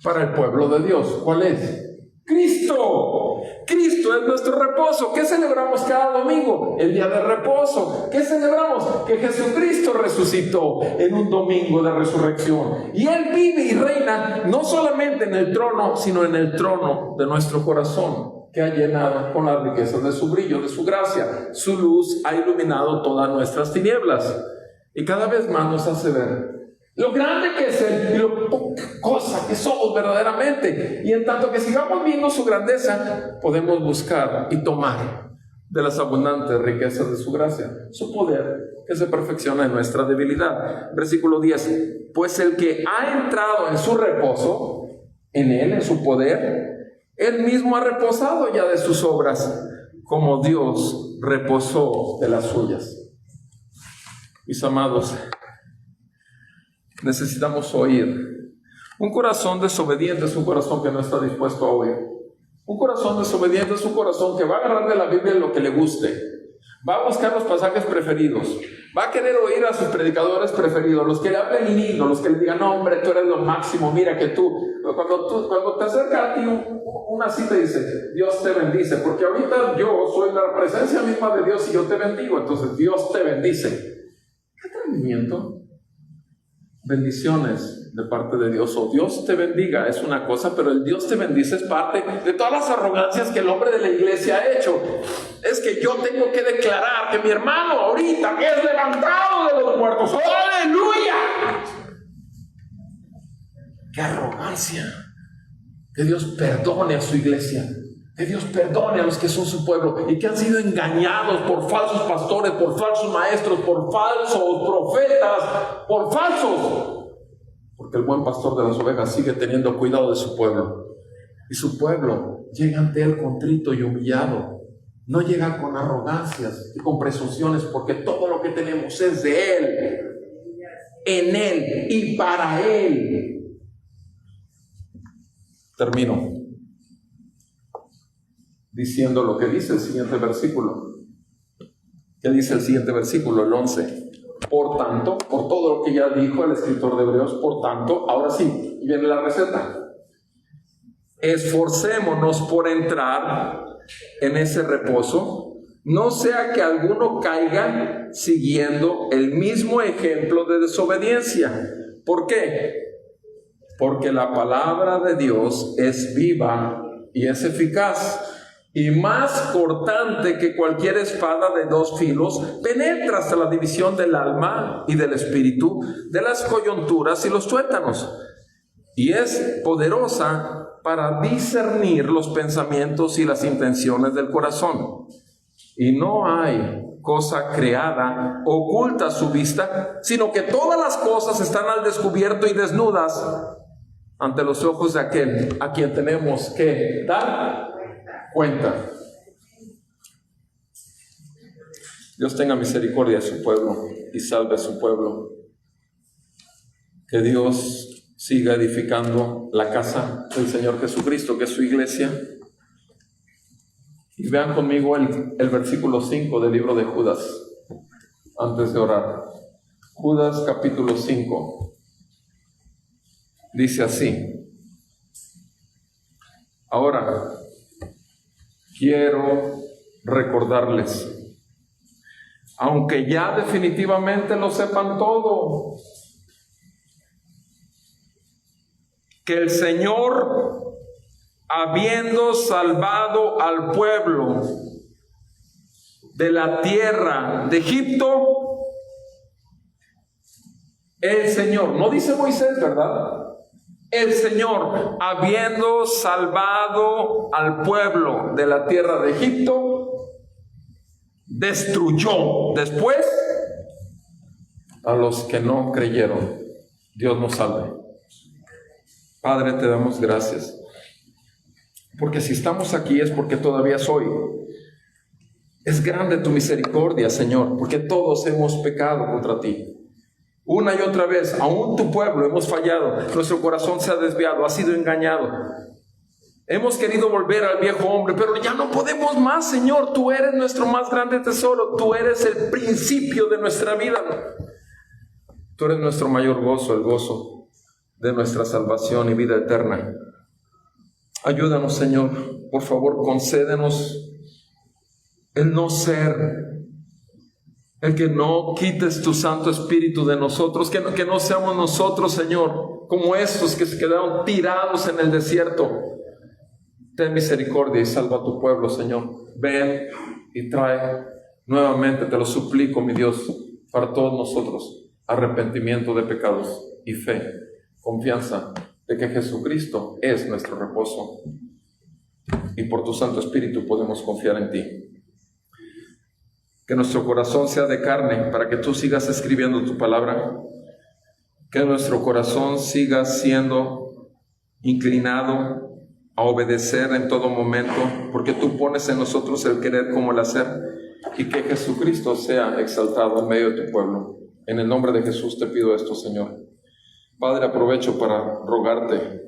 para el pueblo de Dios. ¿Cuál es? Cristo. Cristo es nuestro reposo. ¿Qué celebramos cada domingo? El día de reposo. ¿Qué celebramos? Que Jesucristo resucitó en un domingo de resurrección. Y Él vive y reina no solamente en el trono, sino en el trono de nuestro corazón, que ha llenado con las riquezas de su brillo, de su gracia. Su luz ha iluminado todas nuestras tinieblas. Y cada vez más nos hace ver lo grande que es Él y lo poca cosa que somos verdaderamente. Y en tanto que sigamos viendo su grandeza, podemos buscar y tomar de las abundantes riquezas de su gracia, su poder que se perfecciona en nuestra debilidad. Versículo 10. Pues el que ha entrado en su reposo, en Él, en su poder, Él mismo ha reposado ya de sus obras, como Dios reposó de las suyas. Mis amados, necesitamos oír. Un corazón desobediente es un corazón que no está dispuesto a oír. Un corazón desobediente es un corazón que va a agarrar de la Biblia lo que le guste. Va a buscar los pasajes preferidos. Va a querer oír a sus predicadores preferidos, los que le hablen lindo, los que le digan, no hombre, tú eres lo máximo, mira que tú. Cuando te acerca a ti una cita y dice, Dios te bendice, porque ahorita yo soy la presencia misma de Dios y yo te bendigo, entonces Dios te bendice. ¿Qué atrevimiento? Bendiciones de parte de Dios, o Dios te bendiga es una cosa, pero el Dios te bendice es parte de todas las arrogancias que el hombre de la iglesia ha hecho. Es que yo tengo que declarar que mi hermano ahorita es levantado de los muertos. ¡Aleluya! ¡Qué arrogancia! Que Dios perdone a su iglesia, que Dios perdone a los que son su pueblo y que han sido engañados por falsos pastores, por falsos maestros, por falsos profetas, por falsos. Porque el buen pastor de las ovejas sigue teniendo cuidado de su pueblo. Y su pueblo llega ante Él contrito y humillado. No llega con arrogancias y con presunciones, porque todo lo que tenemos es de Él, en Él y para Él. Termino diciendo lo que dice el siguiente versículo. ¿Qué dice el siguiente versículo? El 11. Por tanto, por todo lo que ya dijo el escritor de Hebreos, por tanto, ahora sí, y viene la receta. Esforcémonos por entrar en ese reposo, no sea que alguno caiga siguiendo el mismo ejemplo de desobediencia. ¿Por qué? Porque la palabra de Dios es viva y es eficaz, y más cortante que cualquier espada de dos filos, penetra hasta la división del alma y del espíritu, de las coyunturas y los tuétanos, y es poderosa para discernir los pensamientos y las intenciones del corazón. Y no hay cosa creada oculta a su vista, sino que todas las cosas están al descubierto y desnudas ante los ojos de aquel a quien tenemos que dar cuenta. Dios tenga misericordia de su pueblo y salve a su pueblo. Que Dios siga edificando la casa del Señor Jesucristo, que es su iglesia. Y vean conmigo el versículo 5 del libro de Judas, antes de orar. Judas capítulo 5. Dice así: ahora quiero recordarles, aunque ya definitivamente lo sepan todo, que el Señor, habiendo salvado al pueblo de la tierra de Egipto, el Señor, no dice Moisés, ¿verdad? El Señor, habiendo salvado al pueblo de la tierra de Egipto, destruyó después a los que no creyeron. Dios nos salve. Padre, te damos gracias, porque si estamos aquí es porque todavía soy. Es grande tu misericordia, Señor, porque todos hemos pecado contra ti. Una y otra vez, aún tu pueblo hemos fallado, nuestro corazón se ha desviado, ha sido engañado. Hemos querido volver al viejo hombre, pero ya no podemos más, Señor. Tú eres nuestro más grande tesoro, tú eres el principio de nuestra vida. Tú eres nuestro mayor gozo, el gozo de nuestra salvación y vida eterna. Ayúdanos, Señor, por favor, concédenos el no ser, el que no quites tu Santo Espíritu de nosotros, que no seamos nosotros, Señor, como estos que se quedaron tirados en el desierto. Ten misericordia y salva a tu pueblo, Señor. Ven y trae nuevamente, te lo suplico, mi Dios, para todos nosotros, arrepentimiento de pecados y fe, confianza de que Jesucristo es nuestro reposo, y por tu Santo Espíritu podemos confiar en ti. Que nuestro corazón sea de carne para que tú sigas escribiendo tu palabra. Que nuestro corazón siga siendo inclinado a obedecer en todo momento, porque tú pones en nosotros el querer como el hacer, y que Jesucristo sea exaltado en medio de tu pueblo. En el nombre de Jesús te pido esto, Señor. Padre, aprovecho para rogarte,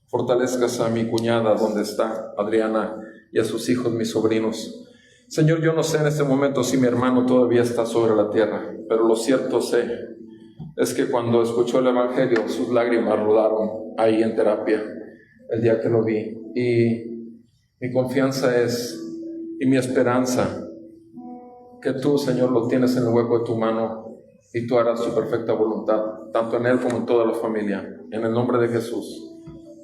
fortalezcas a mi cuñada donde está Adriana y a sus hijos, mis sobrinos. Señor, yo no sé en este momento si mi hermano todavía está sobre la tierra, pero lo cierto sé es que cuando escuchó el Evangelio, sus lágrimas rodaron ahí en terapia el día que lo vi. Y mi confianza es, y mi esperanza, que tú, Señor, lo tienes en el hueco de tu mano y tú harás tu perfecta voluntad, tanto en él como en toda la familia, en el nombre de Jesús.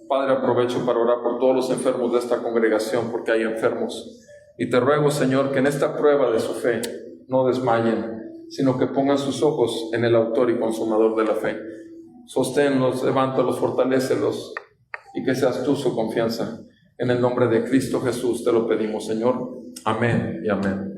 Padre, aprovecho para orar por todos los enfermos de esta congregación, porque hay enfermos. Y te ruego, Señor, que en esta prueba de su fe no desmayen, sino que pongan sus ojos en el autor y consumador de la fe. Sosténlos, levántalos, fortalécelos, y que seas tú su confianza. En el nombre de Cristo Jesús te lo pedimos, Señor. Amén y amén.